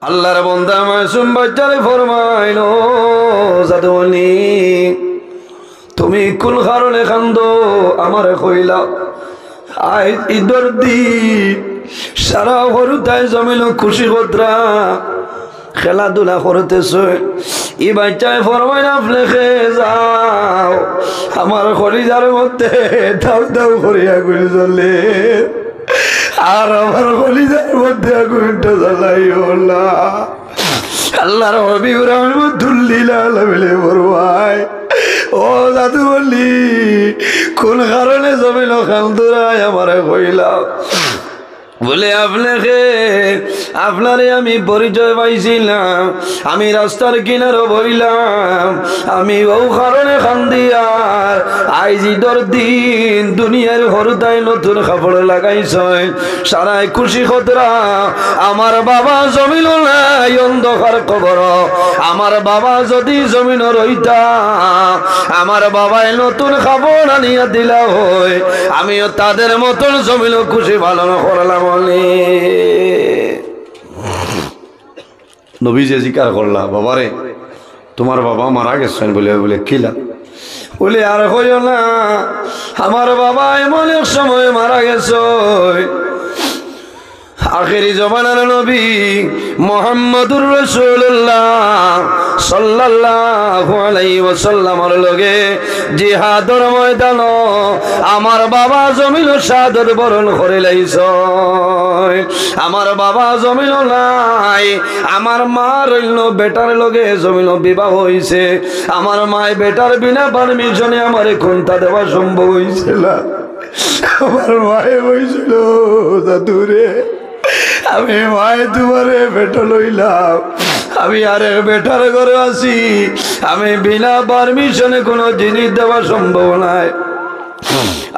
আল্লাহর বান্দা মাসুম বাচ্চারে ফরমাইলো জাদুনি তুমি কোন কারণে কান্দো আমারে কইলা। আই ঈদের দিন সারা হরুতায় জমিল খুশি কতরা খেলাধুলা করতেছ। ই বাচ্চায় ফরমাইল আপনি যাও আমার কলিজার মধ্যে দাউ দাউ করিয়া গুলি চলে আর আমার কলিজার মধ্যে আগুনটা জ্বালাইও না। আল্লাহর হাবিব রাহমাতুল্লিল আলামিন ফরমায় ও দাদু বলি কোন কারণে জমিল খান্দুরায় আমারে কইলা বলে আপনাকে আপনারে আমি পরিচয় পাইছিলাম, আমি রাস্তার কিনারও বইলাম, আমি ও কারণে খান্দিয়ার আইজ ঈদের দিন দুনিয়ার হরুতায় নতুন কাপড় লাগাইছ সারাই খুশি খতরা। আমার বাবা জমিল নাই অন্ধকার কবর, আমার বাবা যদি জমিন রইতা আমার বাবাই নতুন কাপড় আনিয়া দিলা হয়, আমিও তাদের মতন জমিল খুশি ভালো করলাম। নবী যে জিকার করলা বাবারে তোমার বাবা মারা গেছেন বলে বলে কিলা বলে আর কইও না আমার বাবা এমন এক সময় মারা গেছে আখেরি জমানার নবী মুহাম্মদুর রাসূলুল্লাহ সাল্লাল্লাহু আলাইহি ওয়াসাল্লামের লগে জিহাদের ময়দান আমার বাবা জমিল শাহাদাত বরণ করে লাইছ। আমার বাবা জমিল নাই, আমার মা রইল বেটার লগে জমিল বিবাহ হইছে। আমার মায় বেটার বিনা পারমিশনে আমার কোনটা দেওয়া সম্ভব হইছিল। আমার মায়ে হইছিল দাদুরে আমি মায়ে তোমারে বেটা লইলাম, আমি আরে বেটার ঘরে আছি, আমি বিনা পারমিশনে কোনো জিনিস দেওয়া সম্ভব নাই।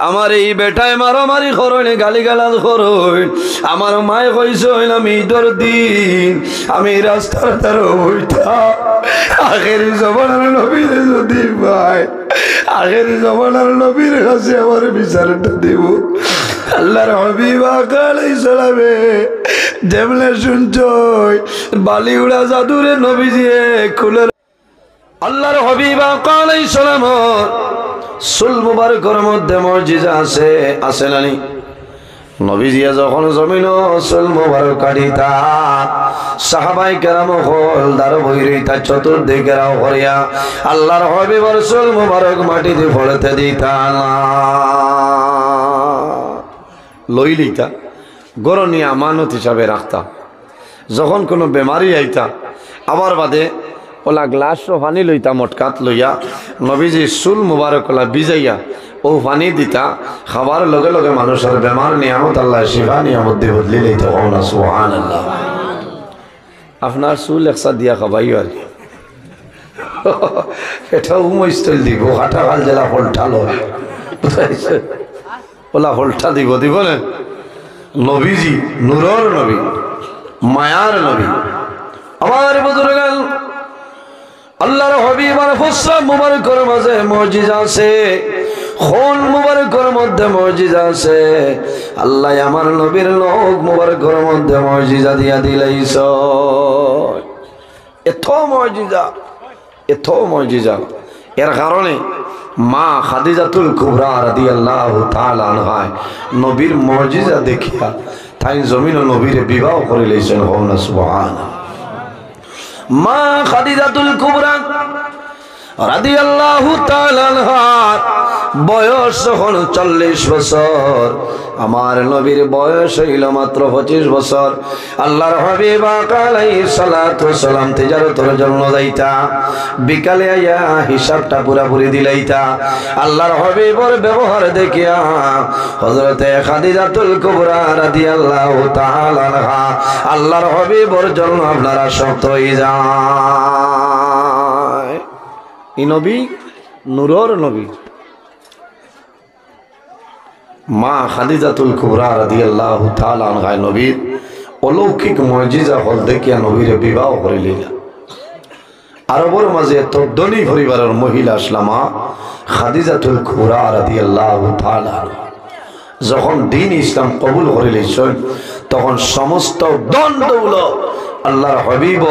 আমার এই বেটায় মারামারি করইন গালিগালাজ করইন। আমার মায়ে কইছে আমি ঈদের দিন আমি রাস্তার ধারে বইতা আখেরি জমানার নবীর যদি ভাই আখেরি জমানার নবীর কাছে আমার বিচারটা দিব। আল্লাহর হাবিব আলাইহিস সালামে যেমনে শুনছই বালিউড়া জাদুরে নবীজিয়ে খুলে আল্লাহর হাবিব আলাইহিস সালাম সুল মুবারকের মধ্যে মুজিজা আছে আছে নানি। নবীজিয়া যখন জমিন সুল মুবারক কাটিতা সাহাবায়ে কেরাম হল দার বইরিতা চতুর্দিকে রাও করিয়া আল্লাহর হাবিবের সুল মুবারক মাটিতে পড়তে দিতা না, লইলিতা গরনি আমানত হিসাবে রাখতা। যখন কোনো বেমারি আইতা আবার বাদে ওলা গ্লাস পানি লইতা মটকাত লইয়া নবীজি চুল মুবারক ওলা ভিজাইয়া ও পানি দিতা। খাবার লগে লগে মানুষের বেমার নিয়ামত আল্লাহ শিফা নিয়ামত দিয়ে বদলি লইতা। সুবহানাল্লাহ। আপনার চুল একসা দিয়া খাবাইও আর কি এটা উমস্টল দিব হাঁটা কাল জেলা হলটা লয় ওলা হলটা দিব দিব না। নবীজি নূরের নবী মায়ার নবী আমার বুজুর্গান আল্লাহর হাবিব আর ফুসরা মুবারকের মাঝে মুজিজা আছে, খুন মুবারকের মধ্যে মুজিজা আছে। আল্লাহ আমার নবীর লোক মুবারকের মধ্যে মুজিজা দিয়া দিলাইছ। এত মুজিজা এর কারণে মা খাদিজাতুল কুবরা রাদিয়াল্লাহু তাআলা আনহা নবীর মুজিজা দেখিয়া তাই জমিন নবীর বিবাহ করে লইছেন। হওনা সুবহানাল্লাহ। মা খাদিজাতুল কুবরা রাদিয়াল্লাহু তাআলা আনহা বয়স যখন 40 বছর, আমার নবীর বয়স হইল মাত্র 25 বছর। আল্লাহর হাবিব আলাইহিস সালাতু সালাম তিজারতের জন্য যাইতা, বিকালে আইয়া হিসাবটা পুরাপুরি দিলাইতা। আল্লাহর হাবিবের ব্যবহার দেখিয়া হযরতে খাদিজাতুল কুবরা রাদিয়াল্লাহু তাআলা আনহা আল্লাহর হাবিবের জন্য আপনারা শক্ত হয়ে যায়। এই নবী নূরের নবী মা খাদিজাতুল কুবরা রাদিয়াল্লাহু তাআলা আনহা নবীর অলৌকিক মুজিজা হল দেখিয়া নবীর বিবাহ করে লইলা। আরবের মাঝে এত ধনী পরিবারের মহিলা আসলামা খাদিজাতুল কুবরা রাদিয়াল্লাহু তাআলা যখন দ্বীন ইসলাম কবুল করে লইছেন তখন সমস্ত ধন দৌলত আল্লাহর হাবিব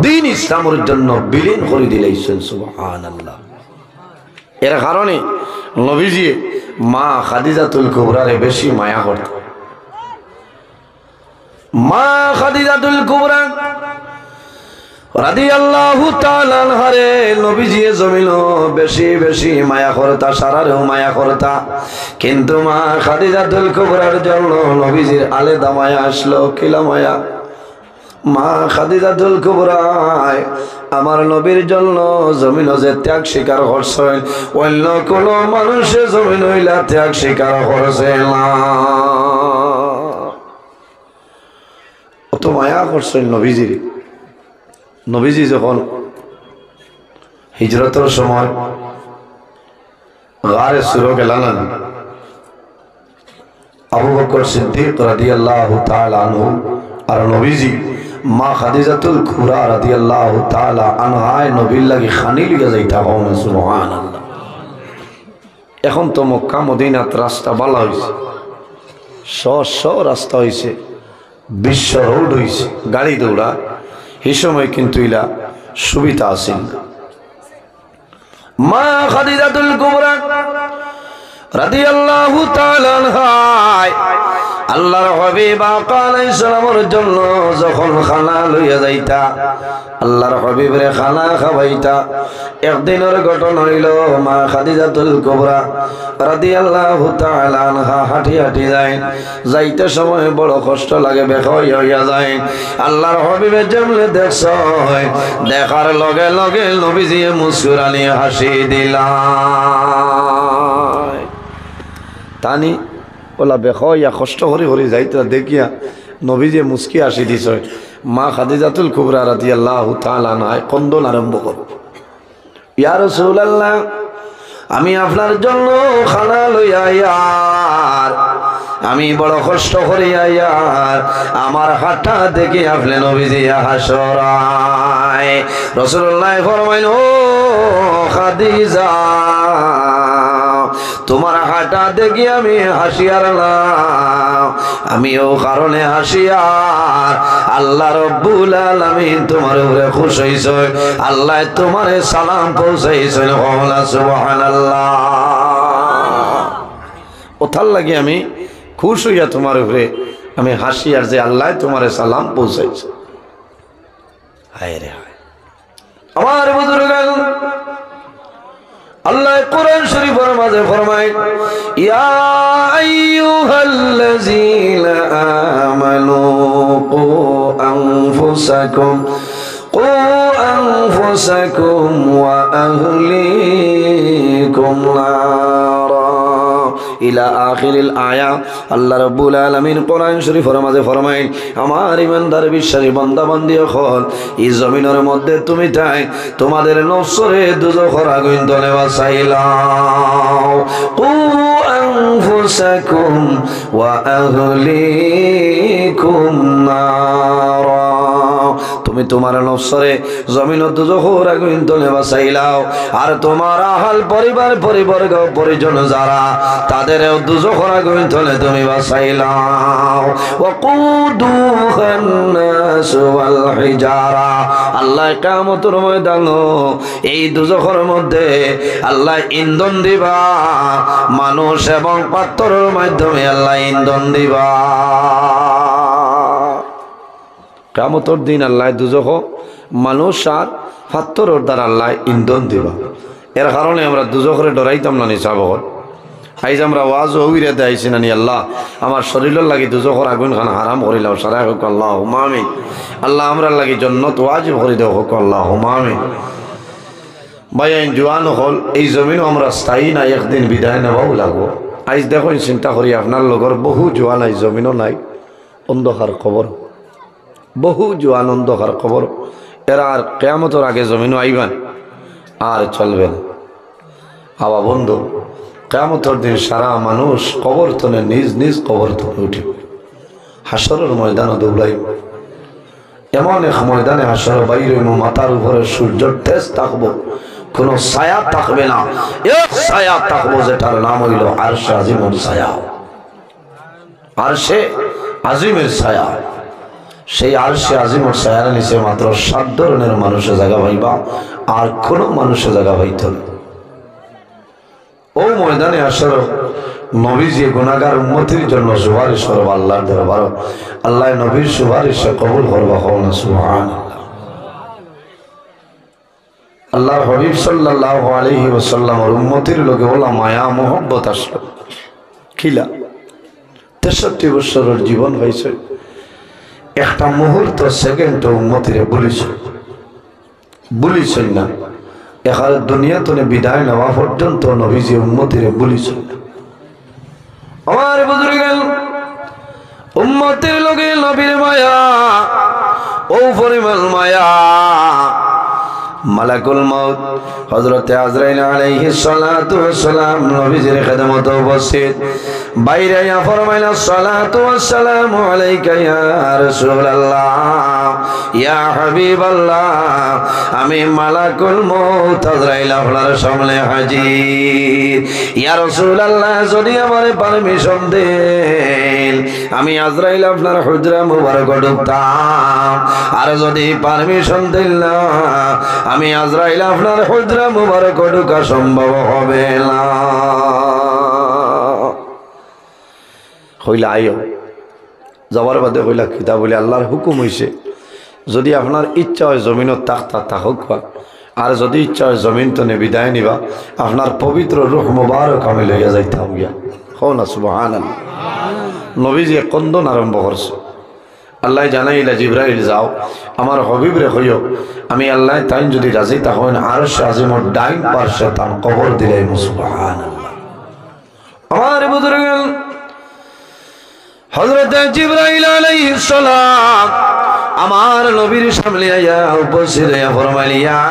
দ্বীন ইসলামের জন্য বিলীন করে দিলেন সুবহানাল্লাহ এর কারণে নবীজি মা খাদিজাতুল কুবরারে বেশি মায়া করতেন মা খাদিজাতুল কুবরা রাদিয়াল্লাহু তাআলা আনহারে নবীজি জমিন বেশি বেশি মায়া করতা সারারেও মায়া করতা কিন্তু মা খাদিজাতুল কুবরার জন্য নবীজির আলাদা মায়া আসলো কিলা মায়া মা খাদিজাতুল কুবরা আমার নবীর জন্য জমিন যে ত্যাগ স্বীকার করছেন অন্য কোন মানুষে জমিন হইলা ত্যাগ স্বীকার করছে না অত মায়া করছেন নবীজির নবীজি যখন হিজরতের সময় গারে সুর গেলেন আবু বকর সিদ্দিক রাদিয়াল্লাহু তাআলা আনহু আর নবীজি মা খাদিজাতুল কুবরা রাদিয়াল্লাহু তাআলা আনহায় নবীর লাগি খানি লিয়া যাইতা হন সুবহানাল্লাহ এখন তো মক্কা মদিনাত রাস্তা ভালো হইছে শ রাস্তা হইছে বিশ্ব রোড হইছে গাড়ি দৌড়া এই সময় কিন্তু ইলা সুবিধা আছিল মা খাদিজাতুল কুবরা রাদিয়াল্লাহু তাআলা আনহা আল্লাহর হাবিব আকা আলাইহিস সালামের জন্য যখন খানা লইয়া যাইতা আল্লাহর হাবিবরে খানা খাওয়াইতা একদিনের ঘটনা হইল মা খাদিজাতুল কুবরা রাদিয়াল্লাহু তাআলা আনহা হাঁটি হাঁটি যায় যাইতে সময় বড় কষ্ট লাগে বেখই হইয়া যায় আল্লাহর হাবিবের যেমনে দেখছ দেখার লগে লগে নবীজি মুস্কুরানি হাসি দিলা তানি ওলা বেখইয়া কষ্ট করি করি যাইতা দেখিয়া নবীজি মুস্কি হাসি দিছ মা খাদিজাতুল কুবরা রাদিয়াল্লাহু তাআলা আনহা কন্দন আরম্ভ করো ইয়া রাসূলুল্লাহ আমি আপনার জন্য খানা লইয়া ইয়ার আমি বড় কষ্ট করি ইয়ার আমার হাঁটা দেখে আপনি নবীজি হাসরায় রাসূলুল্লাহ ফরমাইল ও খাদিজা তোমার হাঁটা দেখি আমি হাসিয়ার না আমিও কারণে হাসিয়ার আল্লাহ রব্বুল আলামিন তোমার উপরে খুশি হইছে আল্লাহ তোমারে সালাম পৌঁছাইছে সুবহানাল্লাহ ওথার লাগি আমি খুশ হইয়া তোমার উপরে আমি হাসিয়ার যে আল্লাহ তোমারে সালাম পৌঁছাইছে হায় রে হায় আমার বুজুর্গান আল্লাহ কোরআন শরীফের মাঝে ফরমায় ইয়া আইয়ুহাল্লাযীনা আমানু কু আনফুসাকুম ওয়া আহলিকুম নারা ইলা আখিরিল আয়া আল্লাহ রাব্বুল আলামিন কোরআন শরীফের মাঝে ফরমায় আমার ঈমানদার বিশ্বাসী বান্দা বান্দি হল এই জমিনের মধ্যে তুমি তাই তোমাদের নফসরে দুজখের আগুন থেকে বাঁচাইলাও কু আনফুসাকুম ওয়া আহলিকুম নারা তুমি তোমার নফসরে জমিনের দুজখের আগুন থেকে বাঁচাইলাও আর তোমার আহল পরিবার পরিবর্গ পরিজন যারা তাদের দুজখের আগুন থেকে তুমি বাঁচাইলাও ওয়াকুদুহান নাস ওয়াল হিজারা আল্লাহ কিয়ামতের ময়দানে এই দুজখের মধ্যে আল্লাহ ইন্ধন দিবা মানুষ এবং পাথরের মাধ্যমে আল্লাহ ইন্ধন দিবা কিয়ামতের দিন আল্লাহ দুজখ মানুষ আর পাথরের দ্বারা আল্লাহ ইন্ধন দিবা এর কারণে আমরা দুজখরে ডরাইতাম না নিসাবহর আইজ আমরা ওয়াজ হইরে দেয়াইছি নানি আল্লাহ আমার শরীরের লাগি দুজখর আগুন খান হারাম করিলাম সারা হোক আল্লাহুম্মা আমিন আল্লাহ আমরার লাগি জান্নাত ওয়াজিব করে দেও হোক আল্লাহুম্মা আমিন ভাই আইন জওয়ান হল এই জমিনও আমরা স্থায়ী না একদিন বিদায় নেওয়াও লাগবো আইজ দেখুন চিন্তা করি আপনার লগর বহু জওয়ান আইজ জমিনও নাই অন্ধকার খবর বহু জওয়ান অন্ধকার খবর এরা আর কিয়ামতের আগে জমিনও আইবান আর চলবেন আবা বন্ধু কিয়ামতের দিন সারা মানুষ কবর তনে নিজ নিজ কবর তনে উঠিবে হাসরের ময়দানে দৌড়াইব এমন এক ময়দানে হাসর বাইরে মাথার উপরে সূর্যের তেজ থাকবো কোনো ছায়া থাকবে না এক ছায়া থাকবো যেটার নাম হইল আরশে আজিমের ছায়া আরশে আজিমের ছায়া সেই আরশে আজিমর ছায়ার নিচে মাত্র 7 ধরনের মানুষের জায়গা পাইবা, আর কোনো মানুষের জায়গা পাইত না। ও ময়দানে আসর নবীজি গুনাহগার উম্মতির জন্য সুপারিশ করব আল্লাহর দরবার, আল্লাহ নবীর সুপারিশ কবুল করবা। হওনা সুবহানাল্লাহ। আল্লাহর হাবিব সাল্লাল্লাহু আলাইহি ওয়াসাল্লামের উম্মতির লোকে ওলা মায়া মোহব্বত আসলো। খিলা 63 বছরের জীবন হয়েছে, একটা মুহূর্ত সেকেন্ড উম্মতিরে বলিছেন না। এখানে দুনিয়া তো বিদায় নেওয়া পর্যন্ত নবীজি উম্মতিরে বলিছেন না। আমার বুজুর্গান উম্মতের লোকে নবীর মায়া ও পরিমাণ মায়া, মালাকুল মউত হযরতে আজরাইল আলাইহিস সালাতু ওয়াস সালাম নবীজির খিদমতে উপস্থিত। বাইরে আয়া ফরমাইলেন সালাতু ওয়াস সালামু আলাইকা ইয়া রাসূলুল্লাহ ইয়া হাবিবাল্লাহ, আমি মালাকুল মউত আজরাইল আপনার সামনে হাজির। ইয়া রাসূলুল্লাহ, যদি আমারে পারমিশন দেন আমি আজরাইল আপনার হুজরা মুবারক ঢুকতাম, আর যদি পারমিশন দেন না আমি আজরাইল আপনার হুজরা মুবারক ঢোকা সম্ভব হবে না। হইলা আইও যাবার বাদে হইলা কিতাব বলে আল্লাহর হুকুম হইছে, যদি আপনার ইচ্ছা হয় জমিনত তাখতা তাহক, আর যদি ইচ্ছা হয় জমিন তো বিদায় নিবা, আপনার পবিত্র রূহ মুবারক আমি লইয়া যাইতাম গিয়া। হও না সুবহানাল্লাহ। নবীজি কন্দন আরম্ভ করছে। আল্লাহ জানাইলা জিবরাইল যাও আমার হবিব রে হইও, আমি আল্লাহ তাই যদি রাজি তখন আরশে আজিমর ডাইন পার্শ্বে তার কবর দিলাই। সুবহানাল্লাহ। আমার বুজুর্গান হযরত জিবরাইল আলাইহিস সালাম আমার নবীর সামনে আয়া উপস্থিত হইয়া ফরমাইলেন ইয়া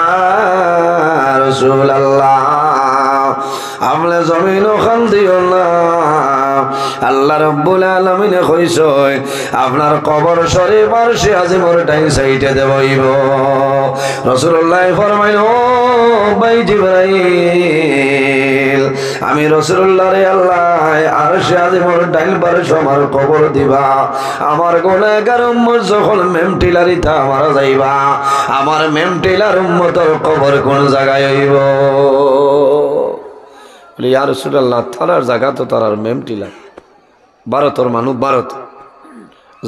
রাসূলুল্লাহ, আমলে জমিন খান দিও না, আল্লাহ রাব্বুল আলামিনে কইছে আপনার কবর শরীফ আরশে আজিমর ডাইন সাইডে দেবইব। রাসূলুল্লাহ ফরমাইলেন ও ভাই জিবরাইল, আমি রাসূলুল্লাহ রে আল্লাহ আরশে আজিমর ডাইন পার্শ্বে আমার কবর দিবা, আমার গুনাহগার উম্মত যখন মেমটিলারিতা মারা যাইবা, আমার মেমটিলার উম্মতের কবর কোন জায়গায় হইব? বলি ইয়া রাসূলুল্লাহ, তারার জায়গা তো তারার মেমটিলা, ভারতের মানুষ ভারত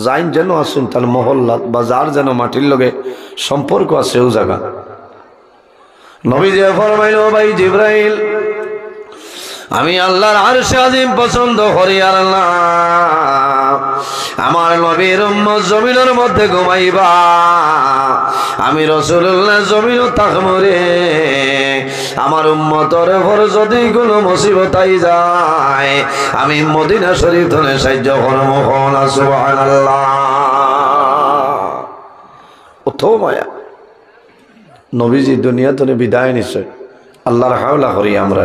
যাইন যেন আসুন তার মহল্লাত বা যার যেন মাটির লগে সম্পর্ক আছে ও জায়গা। নবীজি ফরমাইল ভাই জিবরাইল, আমি আল্লাহর আরশে আজিম পছন্দ করি আর না, আমার নবীর উম্মত জমিনের মধ্যে ঘুমাইবা, আমি রাসূলুল্লাহ জমিন তাকমরে, আমার উম্মতের উপর যদি কোনো মুসিবত আই যায় আমি মদিনা শরীফ থেকে সাহায্য করব। সুবহানাল্লাহ। অত মায়া নবীজি দুনিয়া থেকে বিদায় নিছে, আল্লাহর হাওলা করি আমরা।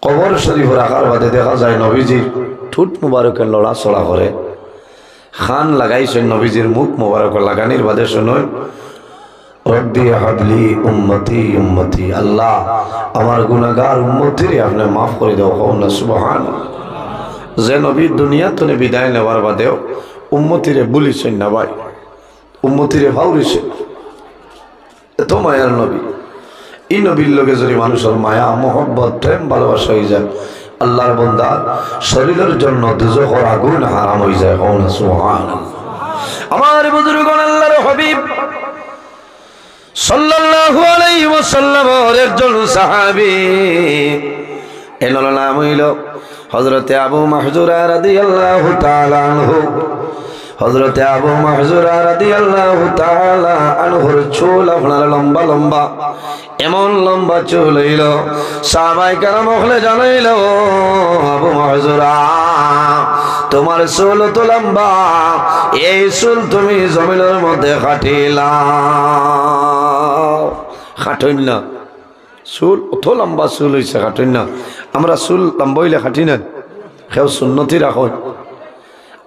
কবর শরীফ রাখার বাদে দেখা যায় নবীজির ঠোঁট মুবারকের লড়াচড়া করে, খান লাগাইছেন নবীজির মুখ মুবারক লাগানির বাদে শুনুন রব্বি হাবলি উম্মতি উম্মতি, আল্লাহ আমার গুনাহগার উম্মতিরে আপনি মাফ করে দাও। না সুবহানাল্লাহ। যে নবী দুনিয়া থেকে বিদায় নেওয়ার বাদেও উম্মতিরে বলিছেন না ভাই, উম্মতিরে ভাউরিছেন, এত মায়ার নবী। এই নবীর লোকে যদি মানুষের মায়া মোহব্বত প্রেম ভালোবাসা হয়ে যায়, আল্লাহর বান্দা শরীরের জন্য দুজখের আগুন হারাম হয়ে যায়। না সুবহানাল্লাহ। আমার বুজুর্গণ আল্লাহর হাবিব সাল্লাল্লাহু আলাইহি ওয়াসাল্লামের একজন সাহাবী, এর নাম হইল হযরতে আবু মাহজুরা রাদিয়াল্লাহু তাআলা আনহু। হযরতে আবু মাহজুরা রাদিয়াল্লাহু তাআলা আনহুর চুল আপনার লম্বা লম্বা, এমন লম্বা চুল হইল সাহাবায়ে কেরাম হলে জানাইল আবু মাহজুরা তোমার চুল তো লম্বা, এই চুল তুমি জমিনের মধ্যে কাটিলা। খাটইন না চুল, অত লম্বা চুল হয়েছে খাটইন না। আমরা চুল লম্বা হইলে খাটি না, সেও সুন্নতি রাখো।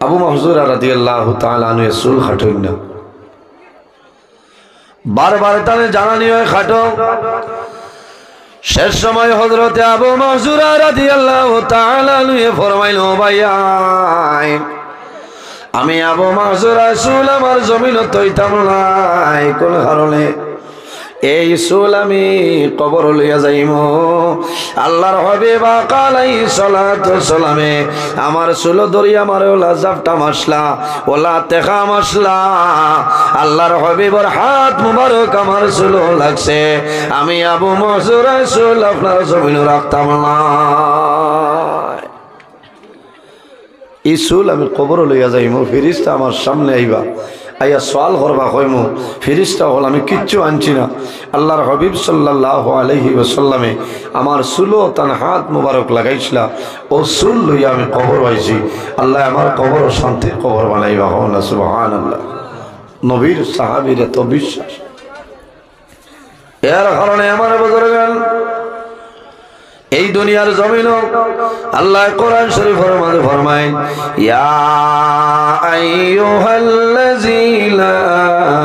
আবু মাহজুরা রাদিয়াল্লাহু তাআলা আনহু চুল খাটইন না, বারবার তানে জানানি হয় খাটো। শেষ সময় হযরতে আবু মাহজুরা রাদিয়াল্লাহু তাআলা আনহু ফরমাইল ভাইয়া আমি আবু মাসুর রাসূল আমার জমিন তৈতাম নাই কোন কারণে এই চুল আমি কবর লইয়া যাইম আল্লাহর হাবিব আলাইহিস সালাতু সালামে আমার চুল ধরিয়া আমার ওলা জাফটা মাসলা ওলা তেখা মাসলা আল্লাহর হাবিবর হাত মুবারক আমার চুল লাগছে আমি আবু মাসুর রাসূল আপনার জমিন রাখতাম না এই চুল আমি কবর লইয়া যাইম ফেরেশতা আমার সামনে আইবা আইয়া সওয়াল করবা কইমু ফেরেশতা হল আমি কিচ্ছু আনছি না আল্লাহর হাবিব সাল্লাল্লাহু আলাইহি ওয়াসাল্লামে আমার চুলো তান হাত মুবারক লাগাইছিলা ও চুল লইয়া আমি কবর আইছি আল্লাহ আমার কবর শান্তির কবর বানাইবা হন সুবহানাল্লাহ নবীর সাহাবীর এত বিশ্বাস এর কারণে আমার বুজুর্গান এই দুনিয়ার জমিন আল্লাহ কোরআন শরীফের মধ্যে ফরমায় ইয়া আইয়ুহাল্লাযীনা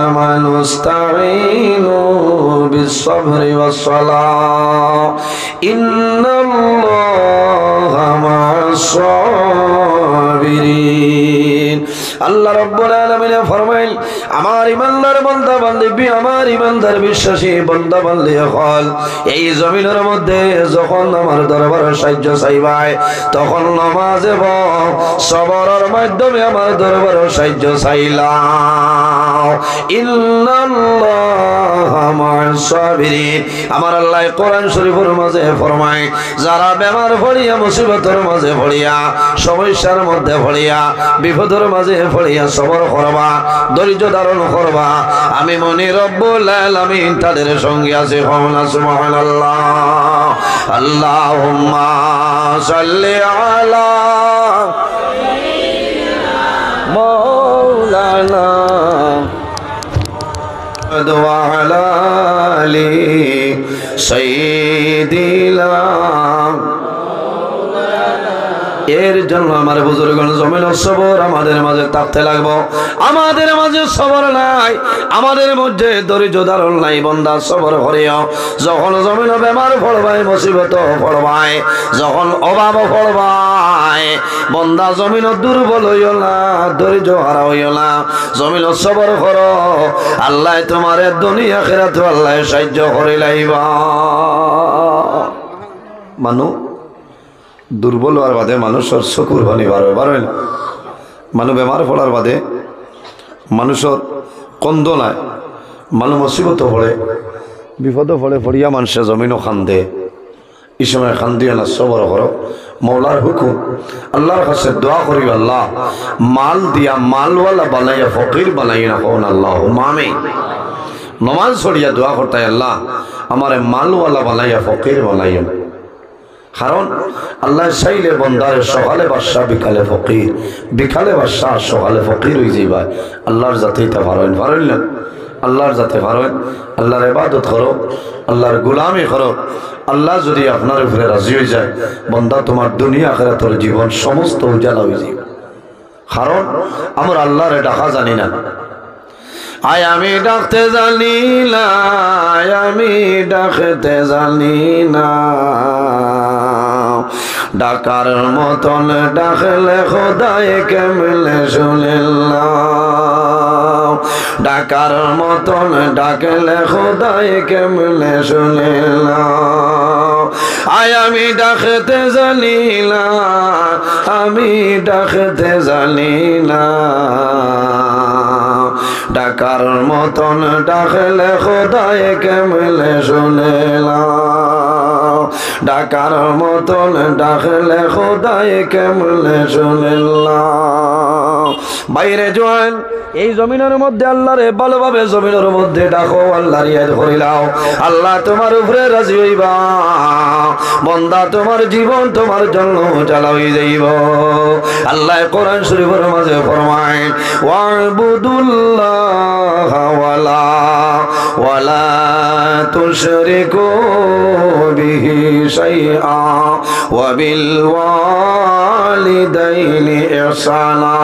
আমানুস্তাঈনু বিস-সাবরি ওয়াস-সালাহ ইন্নাল্লাহা মা'আস-সাবিরিন আল্লাহ রাব্বুল আলামিন ফরমায় আমার ঈমানদার বান্দা বান্দি আমার ঈমানদার বিশ্বাসী বান্দা বান্দি হল এই জমিনের মধ্যে যখন আমার দরবারে সাহায্য চাইবাই তখন নামাজ এবং সবরের মাধ্যমে আমার দরবারে সাহায্য চাইলাম ইন্নাল্লাহা মা'আস-সাবিরিন আমার আল্লাহ কোরআন শরীফের মাঝে ফরমায় যারা বেমার পড়িয়া মুসিবতের মাঝে পড়িয়া সমস্যার মধ্যে পড়িয়া বিপদের মাঝে পড়িয়া সবর করবা ধৈর্য ধারণ করবা আমি মনি রব্বুল আলামিন তাদের সঙ্গে আছি কওনা সুবহানাল্লাহ আল্লাহুম্মা সাল্লি আলা মাওলানা ওয়া আলা আলি সাইয়্যিদিনা এর জন্য আমার বুজুর্গগণ জমিন সবর আমাদের মাঝে থাকতে লাগবো আমাদের মাঝে সবর নাই আমাদের মধ্যে ধৈর্য ধারণ নাই বান্দা সবর করিও যখন জমিন বেমার পড়বাই মুসিবত পড়বাই যখন অভাব পড়বাই বান্দা জমিন দুর্বল হইও না ধৈর্য হারা হইও না জমিন সবর করো আল্লাহ তোমার দুনিয়া আখিরাত আল্লাহ সাহায্য করে লাইবা মানু দুর্বল হওয়ার বাদে মানুষের চকুর পানি বার হয় না মানুষ বেমার পড়ার বাদে মানুষের কন্দ নাই মানুষ মুসিবত পড়ে বিপদ পড়ে পড়িয়া মানুষের জমিনও খান্দে এই সময় খান্দিও না সবর করো মৌলার হুকুম আল্লাহর কাছে দোয়া করি আল্লাহ মাল দিয়া মালওয়ালা বানাইয়া ফকির বানাই না কোন আল্লাহ মামে নমাজ ছড়িয়া দোয়া করতে আল্লাহ আমার মালওয়ালা বানাইয়া ফকির বানাইয়া কারণ আল্লাহ চাইলে বন্দারে সকালে বাদশা বিকালে ফকির বিকালে বাদশা সকালে ফকির হয়ে যাইবা আল্লাহর জাতেই তা পারেন না আল্লাহর জাতে পারেন আল্লাহর ইবাদত করো আল্লাহর গোলামি করো আল্লাহ যদি আপনার উপরে রাজি হয়ে যায় বন্দা তোমার দুনিয়া আখিরাতের জীবন সমস্ত উজালা হয়ে যাবে কারণ আমরা আল্লাহর ডাকা জানি না আয় আমি ডাকতে জানি না আমি ডাকতে জানি না ডাকার মতন ডাকলে খোদায় কেমনে শুনিলাম ডাকার মতন ডাকলে খোদায় কেমনে শুনিলাম আয় আমি ডাকতে জানি না আমি ডাকতে জানি না ডাকার মতন ডাকলে খোদায় কেমনে শুনিলাম ডাকার মতন ডাকলে খোদায় কেমনে শুনিলাম বাইরে জোয়ান এই জমিনের মধ্যে আল্লাহরে ভালোভাবে জমিনের মধ্যে ডাকো আল্লাহর ইয়াদ করিলাও আল্লাহ তোমার উপরে রাজি হইবা বান্দা তোমার জীবন তোমার জন্য জ্বালা হয়ে যাইব আল্লাহ কোরআন শরীফের মাঝে ফরমায় ওয়াবুদুল্লাহ ওয়ালা তুশরিকু বিহি শাইআ ওয়া বিল ওয়ালিদাইনি ইহসানা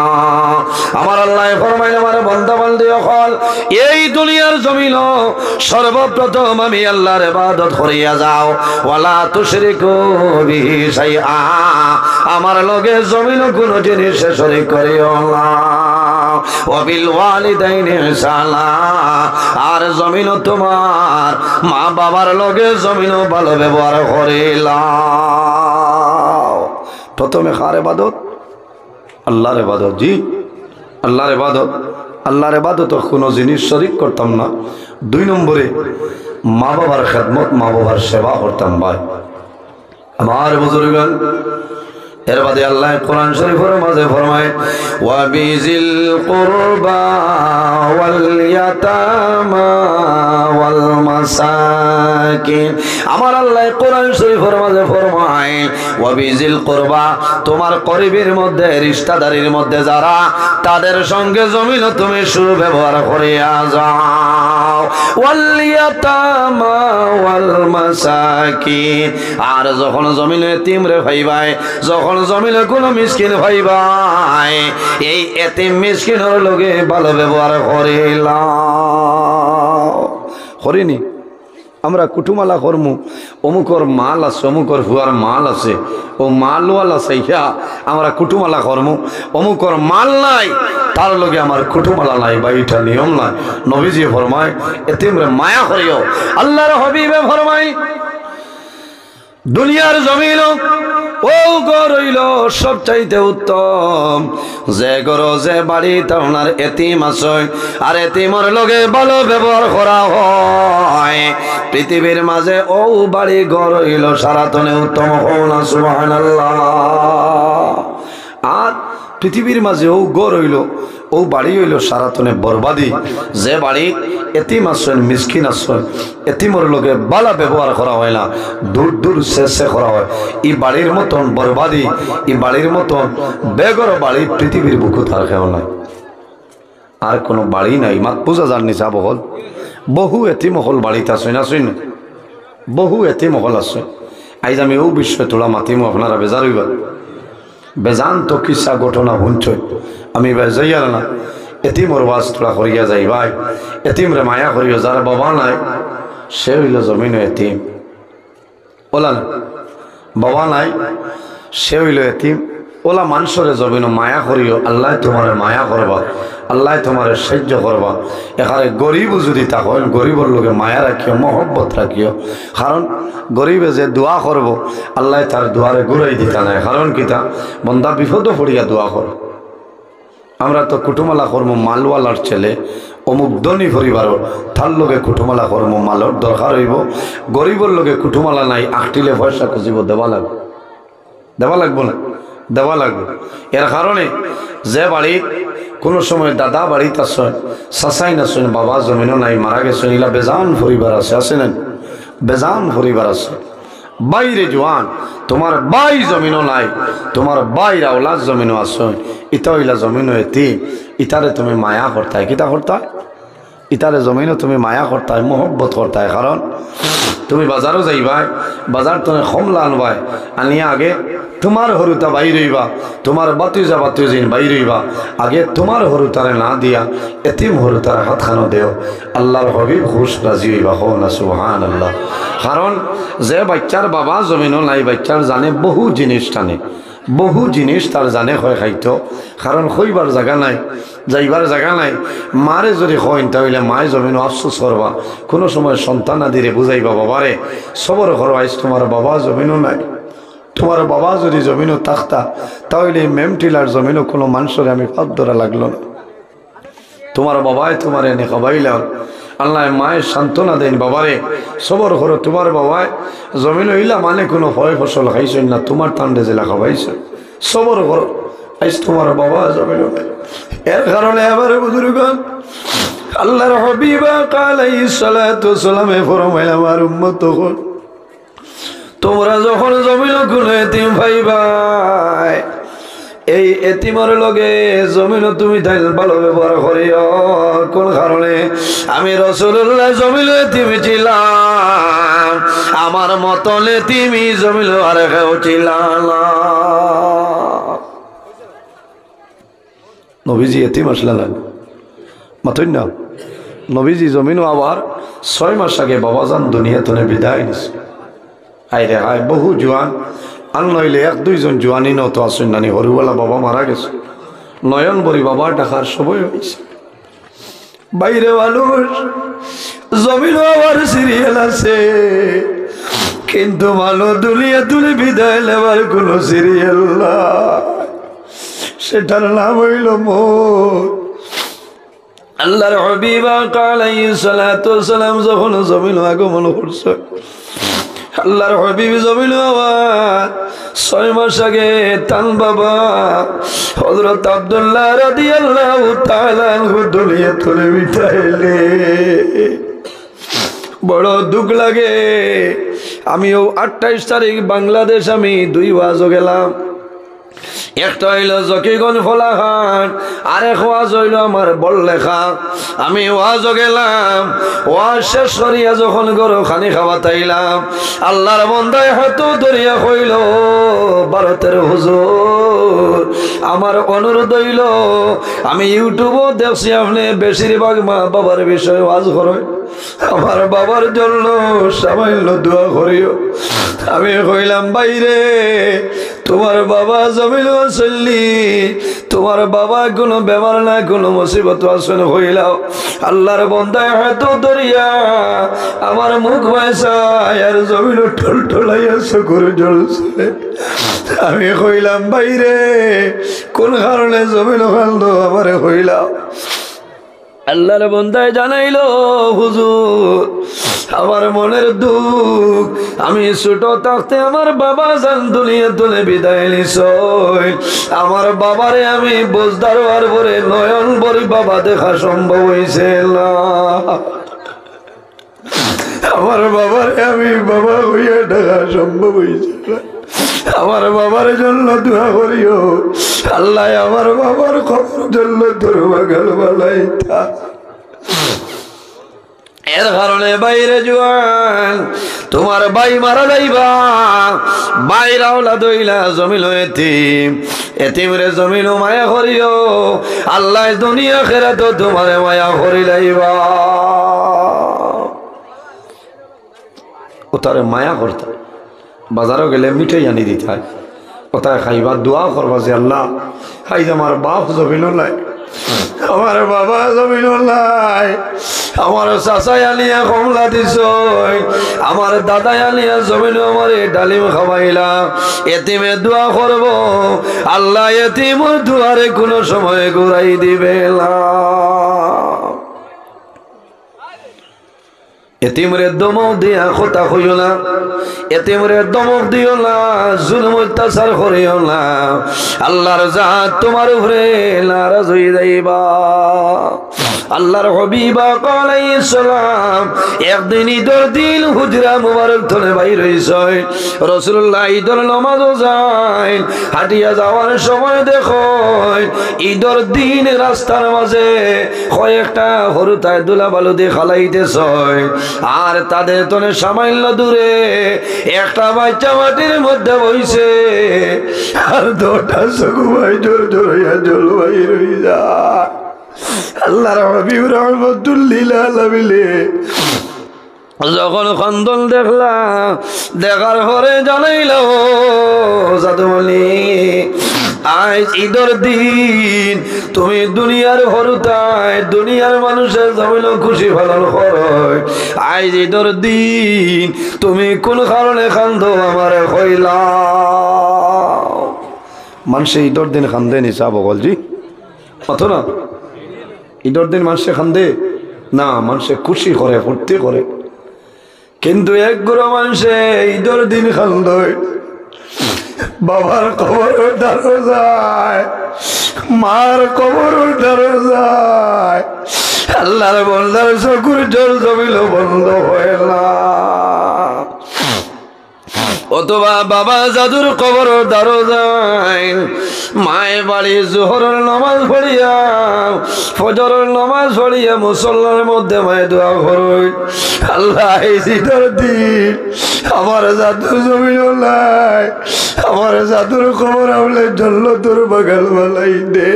আমার আল্লাহ ফরমায় আমার বান্দা বান্দি হল এই দুনিয়ার জমিন সর্বপ্রথম আমি আল্লাহর ইবাদত করিয়া যাও ওয়ালা তুশরিকু বিহি শাইআ আমার লগে জমিন কোন জিনিস শরীক করিও না ওয়া বিল ওয়ালিদাইনি ইহসানা। আর জমিন তোমার মা বাবার লগে জমিনও ভালো ব্যবহার করিলাম। প্রথমে কার ইবাদত? আল্লাহর ইবাদত। জি, আল্লাহর ইবাদত। আল্লাহর ইবাদত কোনো জিনিস শরীক করতাম না। 2 নম্বরে মা বাবার খেদমত, মা বাবার সেবা করতাম। ভাই আমার বুজুর্গান, এর বাদে আল্লাহ কোরআন শরীফের মাঝে ফরমায় ওয়া বিজিল কুরবা ওয়াল ইয়াতামা ওয়াল মাসাকিন। আমার আল্লাহ কোরআন শরীফের মাঝে ফরমায় ওয়া বিজিল কুরবা, তোমার করিবের মধ্যে, রিশতাদারির মধ্যে যারা, তাদের সঙ্গে জমিন তুমি সুব্যবহার করিয়া যাও। ওয়াল ইয়াতামা ওয়াল মাসাকিন, আর যখন জমিনে এতিমরে ভাইবাই, যখন জমিনে কোনো মিসকিন ভাইবাই, এই এতিম মিসকিনের লগে ভালো ব্যবহার করিনি। আমরা কুটুমালা করমু, অমুকর মাল আছে, অমুকর হুয়ার মাল আছে, ও মালওয়ালা সাইয়া আমরা কুটুমালা করমু। অমুকর মাল নাই, তার লগে আমার কুটুমালা নাই। বা এটা নিয়ম নাই। নবীজি ফরমায় এতিমরে মায়া করিও। আল্লাহর হাবিবে ফরমায় দুনিয়ার জমিন ও ঘর হইল সবচাইতে উত্তম যে ঘর, যে বাড়ি তার এতিম আছে, আর এতিমর লগে ভালো ব্যবহার করা হয়। পৃথিবীর মাঝে ও বাড়ি ঘর হইল সারাতনে উত্তম। সুবহানাল্লাহ। আর পৃথিবীর মাঝে ও ঘর হইল, ও বাড়ি হইল সারাতনে বরবাদি যে বাড়ি এতিম আসেন, মিসকিন আসেন, এতিমর লোকে বালা ব্যবহার করা হয় না, দূর দূর শেষে করা হয়। এই বাড়ির মতন বরবাদি, এই বাড়ির মতন বেগর বাড়ি পৃথিবীর বুকু তার কেউ নাই। আর কোনো বাড়ি নাই। মাত পূজা যার নিচা বহল বহু এতিম হল বাড়িতে আসেন, আসেন বহু এতিম হল আছে। আইজ আমি ও বিষয়ে তোলা মাতিম, আপনারা বেজার হইবা। বেজান তো কিসা ঘটনা শুনছ, আমি যাইয়ার না এতিমর ওয়াজ তোলা করিয়া যাই। ভাই এতিমরে মায়া করিও, যার বাবা নাই সে হইল জমিন এতিম। ওলা না বাবা নাই সে হইল এতিম। ওলা মানুষরে জমিন মায়া করিও। আল্লাহ তোমার মায়া করবা, আল্লাহ তোমার সাহায্য করবা। এখানে গরিব যদি থাকেন, গরিবর লোকে মায়া রাখিও, মহব্বত রাখিও। কারণ গরিবে যে দোয়া করব, আল্লাহ তার দোয়ারে ঘুরাই দিতা নাই। কারণ কিতা বন্দা বিপদ পড়িয়া দোয়া কর। আমরা তো কুটুমালা কর্ম মালওয়ালার ছেলে, অমুক ধনী পরিবার, তার লোকে কুটুমালা কর্ম মালর দরকার হইব। গরিবর লোকে কুটুমালা নাই, আখটিলে পয়সা খুঁজিব, দেওয়া লাগবে, দেওয়া লাগবো না, দেওয়া লাগবে। এর কারণে যে বাড়ি কোনো সময় দাদা বাড়িতে আসেন, চাচাই নাচেন, বাবা জমিনও নাই, মারা গেছেন, এগুলা বেজান পরিবার আছে, আছে না? বেজান পরিবার আছে। বাইরে জোয়ান তোমার বাই জমিনও নাই, তোমার বাইর আওলাদ জমিনও আসেন, ইতা হইলা জমিনও এতি, ইতারে তুমি মায়া করতায়। কিতা করতায়? ইতারে জমিনও তুমি মায়া করতায়, মোহব্বত করতায়। কারণ তুমি বাজারও যাইবাই, বাজার তুমি কমলা আনবাই, আনিয়া আগে তোমার হরুতা বাই রইবা, তোমার বাতিজা বাতিজিন বাই রইবা, আগে তোমার হরুতারে না দিয়া এতিম হরুতার হাতখানো দেও। আল্লাহর হবিব খুশ রাজি হইবা। হো না সুবহানাল্লাহ। কারণ যে বাচ্চার বাবা জমিনও নাই, বাচ্চার জানে বহু জিনিস টানে, বহু জিনিস তার জানে হয় খাইতো। কারণ খইবার জায়গা নাই, যাইবার জায়গা নাই। মারে যদি কইন তাহলে মায় জমিনও আফসোস করবা। কোনো সময় সন্তান আদিরে বুঝাইবা, বাবারে সবর করো, আইস তোমার বাবা জমিনও নাই। তোমার বাবা যদি জমিনও থাকতা তাহলে মেমটিলার জমিনও কোনো মানুষের আমি পাপ ধরা লাগলো না। তোমার বাবাই তোমার এনে খাবাইলাম, আল্লাহ মায়ের সান্ত্বনা দেন, বাবারে সবর করো, তোমার বাবায় জমিন হইলা মানে কোনো ভয় ফসল খাইছেন না, তোমার তান্ডে জেলা খাবাইছে, সবর করো, আইস তোমার বাবা জমিন। এর কারণে এবারে বুজুর্গান আল্লাহর হাবিব আলাইহিস সালাতু ওয়াস সালামে ফরমাইলেন, আমার উম্মত তখন তোমরা যখন জমিন কোনো এতিম ভাইবাই, এই এতিমর লগে জমিন তুমি ভালো ব্যবহার করিও। কোন কারণে? আমি রাসূলুল্লাহ জমিন এতিম ছিলাম, আমার মতন এতিমি জমিন আর কেউ ছিল না। নবীজি এতিম আসলেন মাতই না। নবীজি জমিনও আবার 6 মাস আগে বাবাজান দুনিয়া তনে বিদায় নিছে। আইরে হায় বহু জোয়ান, আর নইলে 1-2 জন জোয়ানি নত আসেন নানি, হরুওয়ালা বাবা মারা গেছে, নয়ন বরি বাবা টাকার সময় হয়েছে বাইরে মানুষ জমিন আবার সিরিয়াল আছে কিন্তু ভালো দুলিয়া তুলে বিদায় নেবার কোন সিরিয়াল না সেটার নাম হইল মৌত আল্লাহর হাবিব আলাইহিস সালাতু ওয়াস সালাম যখন জমিন আগমন করছে আল্লাহর হাবিব জমিন আবার 6 মাস আগে তান বাবা হযরত আব্দুল্লাহ রাদিয়াল্লাহু তাআলা আনহু দুলিয়া তুলে বিদায়লে বড় দুঃখ লাগে আমিও 28 তারিখ বাংলাদেশ আমি 2 ওয়াজও গেলাম একটা হইল জকিগঞ্জ ফলাহাট আরেক ওয়াজ হইল আমার বড়লেখা আমি ওয়াজও গেলাম ওয়াজ শেষ করিয়া যখন গরু খানি খাওয়া তাইলাম আল্লাহর বন্দায় হাত ধরিয়া কইল ভারতের হুজুর আমার অনুরোধ হইল আমি ইউটিউবও দেখছি আপনি বেশিরভাগ মা বাবার বিষয়ে ওয়াজ করেন আমার বাবার জন্য সামান্য দোয়া করিও আমি কইলাম বাইরে তোমার বাবা জমিল চললি তোমার বাবা কোনো বেমার না কোনো মুসিবত আসেন হইলাও আল্লাহর বন্দায় হয়তো দরিয়া আমার মুখ ভাইসায় আর জমিল ঠল ঠলাইয়া চকুর জ্বলছে আমি কইলাম বাইরে কোন কারণে জমিল কান্দ আমার হইলাও আল্লাহর বন্দায় জানাইলো হুজুর আমার মনের দুঃখ আমি ছোট থাকতে আমার বাবা জান দুনিয়া তুলে বিদায় নিছই আমার বাবারে আমি বোঝদার হওয়ার পরে নয়ন বরি বাবা দেখা সম্ভব হয়েছে না আমার বাবারে আমি বাবা হইয়া দেখা সম্ভব হয়েছে না আমার বাবার জন্য দোয়া করিও আল্লাহ আমার বাবার খবর জন্য তোর বাগাল বালাইতা এর কারণে বাইরে জোয়ান তোমার ভাই মারা যাইবা বাইরা ওলা দইলা জমিল এতিম এতিমরে জমিল মায়া করিও আল্লাহ দুনিয়া খেরাত তোমার মায়া করি লাইবা ও তার মায়া করতে বাজারও গেলে মিঠাই আনি দিতে হয় কোথায় খাইবা দোয়া করবা যে আল্লাহ খাই আমার বাপ জমিল নাই আমার বাবা জমিল নাই আমার চাচাই আনিয়া কমলা দিছ আমার দাদাই আনিয়া জমিল আমার ডালিম খাওয়াইলাম এতিমে দোয়া করব আল্লাহ এতিমর দুয়ারে কোনো সময় ঘুরাই দিবে না এতিমরে দমক দিয়া কথা হইও না এতিমরে দমক দিও না জুলুম অত্যাচার করিও না আল্লাহর জাত তোমার উপরে নারাজ হয়ে যাইবা আল্লাহর হাবিব আলাইহিস সালাম একদিন ঈদের দিন হুজরা মুবারক ধরে বাইর হইছে রাসূলুল্লাহ ঈদের নামাজও যায় হাঁটিয়া যাওয়ার সময় দেখো ঈদের দিন রাস্তার মাঝে কয়েকটা হরুতায় দুলা বালু দিয়ে খালাইতেছে আর তাদের তনে সামান্য দূরে একটা বাচ্চা মাটির মধ্যে বইছে আর দুটা চকু ভাই জোর জোর হইয়া জল বাইর হয়ে যায় আল্লাহর হাবিব রহমাতুল্লিল আলামিনে যখন খন্দন দেখলাম দেখার পরে জানাইল জাদুমণি আজ ঈদের দিন তুমি দুনিয়ার হরুতায় দুনিয়ার মানুষের জমিল খুশি পালন করো আজ ঈদের দিন তুমি কোন কারণে কান্দো আমার কইলা মানুষে ঈদের দিন কান্দে নিচা বগলজি অথ না ঈদের দিন মানুষে কান্দে না মানুষে খুশি করে ফুর্তি করে কিন্তু এক গুড়ো মানুষে ঈদের দিন কান্দে বাবার কবর উদ্ধারও যায় মার কবর উদ্ধারও যায় আল্লাহর বন্দার চকুর জল জমিল বন্ধ হয় না অথবা বাবা জাদুর কবর উদ্ধারও যায় মায়ের বাড়ি জোহরের নামাজ পড়িয়া ফজরের নামাজ পড়িয়া মুসল্লার মধ্যে মায়ে দোয়া করই আল্লাহ এই শীতের দিন আমার জাদু জমিন নাই আমার জাদুর খবর আমলে জন্য তোর বাগাল বালাই দে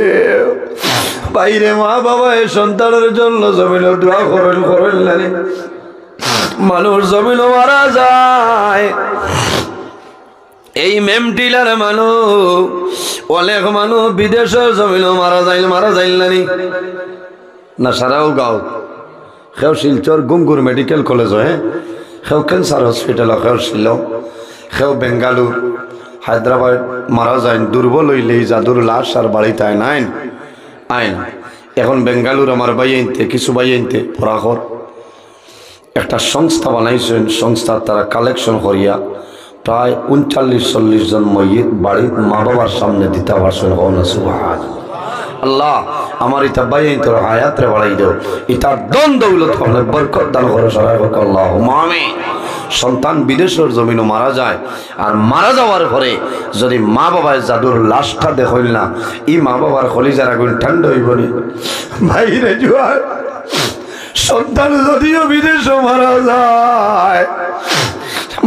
বাইরে মা বাবা এই সন্তানের জন্য জমিন দোয়া করেন নানি মানুষ জমিন মারা যায় এই মেমটিলার মানুষ অনেক মানুষ বিদেশের জমিনও মারা যাইল না সারাও গাঁও সেও শিলচর গুঙ্গুর মেডিকেল কলেজ হয় সেও ক্যান্সার হসপিটাল সেও শিলং সেও বেঙ্গালুর হায়দ্রাবাদ মারা যায় দুর্বল হইলেই জাদুর লাশ আর বাড়িতে আইন এখন বেঙ্গালুর আমার ভাই আনতে কিছু ভাই আনতে পরাখর একটা সংস্থা বানাইছেন সংস্থার তারা কালেকশন করিয়া প্রায় 39-40 জন ময়িত বাড়ির মা বাবার সামনে দিতে পারছেন সুবহান আল্লাহ আমার ইতা ভাই তোর হায়াতরে বাড়াই দেও ইতার দন দৌলত হবে বরকত দান করে সবাই আল্লাহুম্মা আমিন। সন্তান বিদেশের জমিনও মারা যায় আর মারা যাওয়ার পরে যদি মা বাবার জাদুর লাশটা দেখইল না ই মা বাবার কলিজার আগুন ঠান্ডা হইব নি ভাইরে জুয়ার সন্তান যদিও বিদেশে মারা যায়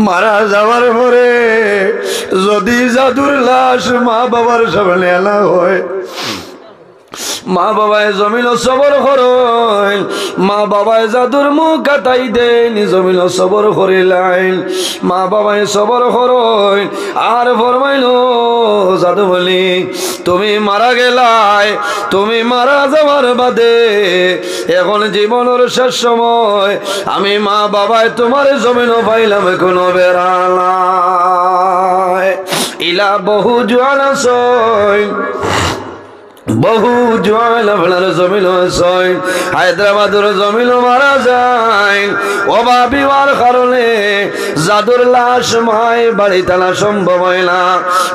মারা যাওয়ার পরে যদি জাদুর লাশ মা বাবার সামনে আনা হয় মা বাবায় জমিন সবর করেন মা বাবায় জাদুর মুখ কাটাই দেন জমিন সবর করিলেন মা বাবায় সবর করেন আর ফরমাইল জাদু বলি তুমি মারা গেলাই তুমি মারা যাওয়ার বাদে এখন জীবনের শেষ সময় আমি মা বাবায় তোমার জমিনও পাইলাম কোনো বেড়ালাই ইলা বহু জোয়ান সই বহু জোয়ান আপনার জমিন হায়দ্রাবাদের জমিন মারা যায় অভাবিবার কারণে জাদুর লাশ মায় বাড়ি টানা সম্ভব হয় না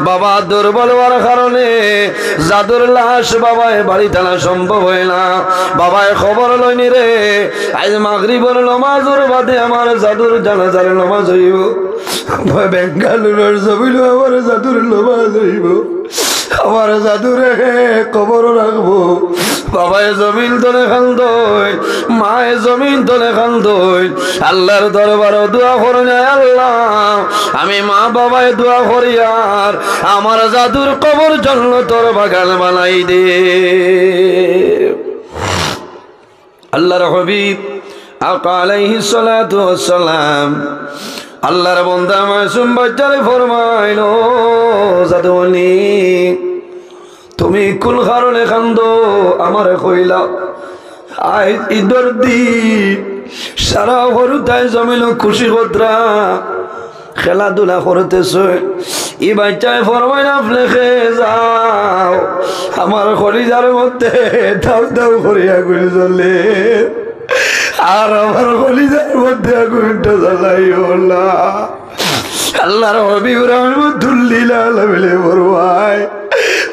বাবা দুর্বল হওয়ার কারণে জাদুর লাশ বাবায় বাড়ি টানা সম্ভব হয় না বাবায় খবর লইনি রে আজ মাগরিবের নামাজের বাদে আমার জাদুর জানাজার নামাজ হইব বেঙ্গালুরের জমিন আমার জাদুর নামাজ হইব আমার জাদুরে কবর রাখবো বাবায় জমিন তোলে খান্দই মায়ে জমিন তোলে খান্দই আল্লাহর দরবারে দোয়া করেন আল্লাহ আমি মা বাবায় দোয়া করি আর আমার জাদুর কবর জন্য তোর বাগান বানাই দে আল্লাহর হাবিব আকা আলাইহিস সালাতু ওয়াস সালাম আল্লাহর বান্দা মাসুম বাচ্চারে ফরমাইলো জাদুনি তুমি কোন কারণে কান্দো আমারে কইলা আই ঈদের দিন সারা হরুতায় জমিল খুশি কতরা খেলাধুলা করতেছ ই বাচ্চায় ফরমাইল আপনি খেয়ে যাও আমার কলিজার মধ্যে দাউ দাউ করিয়া গুলি চলে আর আমার কলিজার মধ্যে আগুনটা জ্বালাইও না আল্লাহর হাবিব রাহমাতুল্লিল আলামিন ফরমায়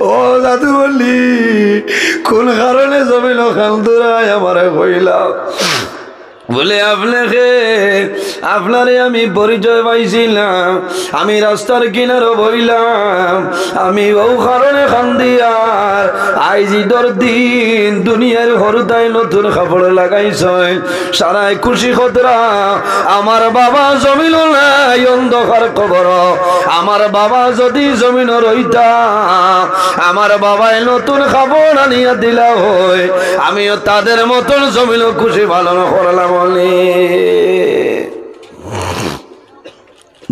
ও দাদু বলি কোন কারণে জমিন খালদুরায় আমারে কইলা বলে আপনারে আমি পরিচয় পাইছিলাম আমি রাস্তার কিনারও বইলাম আমি ও কারণে খান্দিয়ার আইজিদর দিন দুনিয়ার হরুতায় নতুন কাপড় লাগাইছ সারাই খুশি খতরা আমার বাবা জমিন নাই অন্ধকার কবর আমার বাবা যদি জমিন রইতা আমার বাবাই নতুন কাপড় আনিয়া দিলা হয় আমিও তাদের মতন জমিন খুশি পালন করলাম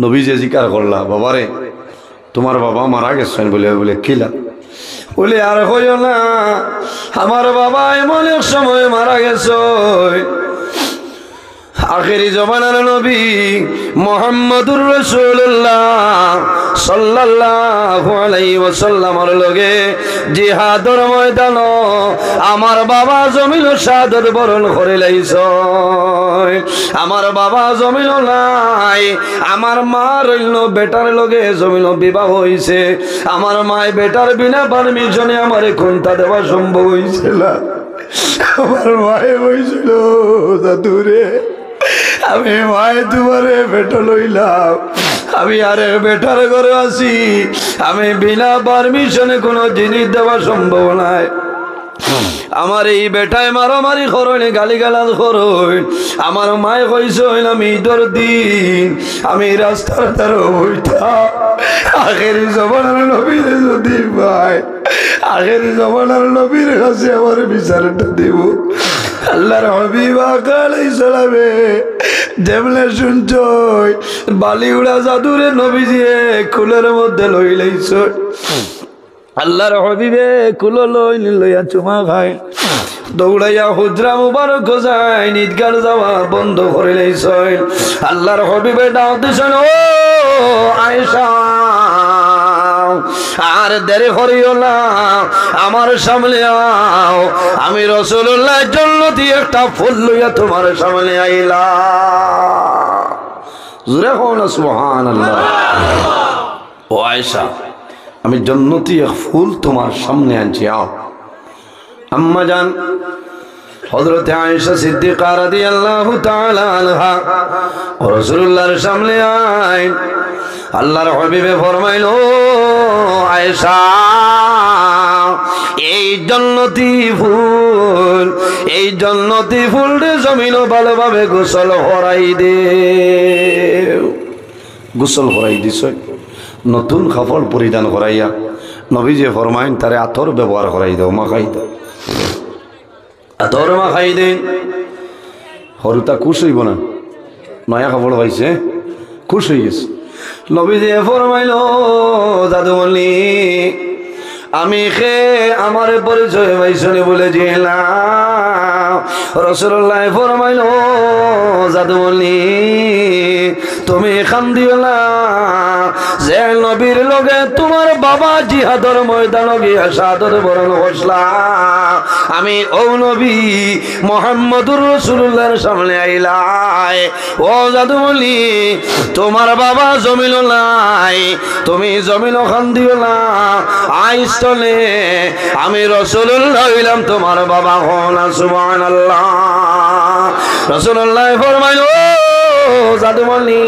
নবী যে জিকার করলা বাবারে তোমার বাবা মারা গেছেন বলে বলে কিলা বলে আর কইও না আমার বাবা এমন এক সময় মারা গেছে আখেরি জমানার নবী মুহাম্মদুর রাসূলুল্লাহ সাল্লাল্লাহু আলাইহি ওয়াসাল্লামের লগে জিহাদের ময়দান আমার বাবা জমিন শাহাদাত বরণ করে লাইছ আমার বাবা জমিন নাই আমার মা রইল বেটার লগে জমিন বিবাহ হইছে আমার মায় বেটার বিনা পারমিশনে আমারে কোনটা দেওয়া সম্ভব হইছিল আমার মায়ে হইছিল দাদুরে আমি মায়ে তোমারে বেটা লইলাম আমি আরে বেটার ঘরে আছি আমি বিনা পারমিশনে কোনো জিনিস দেওয়া সম্ভব নাই আমার এই বেটায় মারামারি করইনি গালিগালাজ করইন আমার মায়ে কইছে আমি ঈদের দিন আমি রাস্তার ধারে বইতা আখেরি জমানার নবীর যদি ভাই আখেরি জমানার নবীর কাছে আমার বিচারটা দিব আল্লাহর হাবিব আকা আলাইহিস সালামে যেমনে শুনছ বালিউড়া জাদুরে নবীজিয়ে কুলের মধ্যে লই লাইছ আল্লাহর হবিবে কুলো লইয়া চুমা খাই দৌড়াইয়া হুজরা মুবারক যায় ঈদগার যাওয়া বন্ধ করে লাইছ আল্লাহর হবিবে ডাক দিছেন ও আয়েশা আর দেরি করিও না আমার সামনে আও আমি রাসূলুল্লাহর জন্য দিয়ে একটা ফুল লইয়া তোমার সামনে আইলা জোরে হও না সুবহানাল্লাহ ও আয়েশা আমি জান্নাতি এক ফুল তোমার সামনে আনছি আও আম্মা জান হযরত আয়েশা সিদ্দিকা রাদিয়াল্লাহু তাআলা আনহা রাসূলুল্লাহর সামনে আইন আল্লাহর হাবিবে ফরমাইল ও আয়েশা এই জান্নাতি ফুল রে জমিন ভালোভাবে গোসল করাই দে গোসল করাই দিছ নতুন কাপড় পরিধান করাইয়া নবীজি ফরমাইন তারে আতর ব্যবহার করাই দাও মাখাই দাও আতর মাখাই দেন হরুতা খুশ হইব না নয়া কাপড় পাইছে খুশ হয়ে গেছে নবীজি ফরমাইল দাদুমণি আমি আমার পরিচয় পাইছনি বলে দিলাম রাসূলুল্লাহ ফরমাইল দাদুমণি তুমি খান দিও না যে নবীর লগে তোমার বাবা জিহাদর ময়দান গিয়া শাহাদাত বরণ করলা আমি ও নবী মুহাম্মদুর রাসূলুল্লাহর সামনে আইলাই ও দাদুমণি তোমার বাবা জমিল নাই তুমি জমিল খান দিও না আইস্তলে আমি রাসূলুল্লাহ হইলাম তোমার বাবা হন সুবহানাল্লাহ রাসূলুল্লাহ ফরমাইল জাদুমণি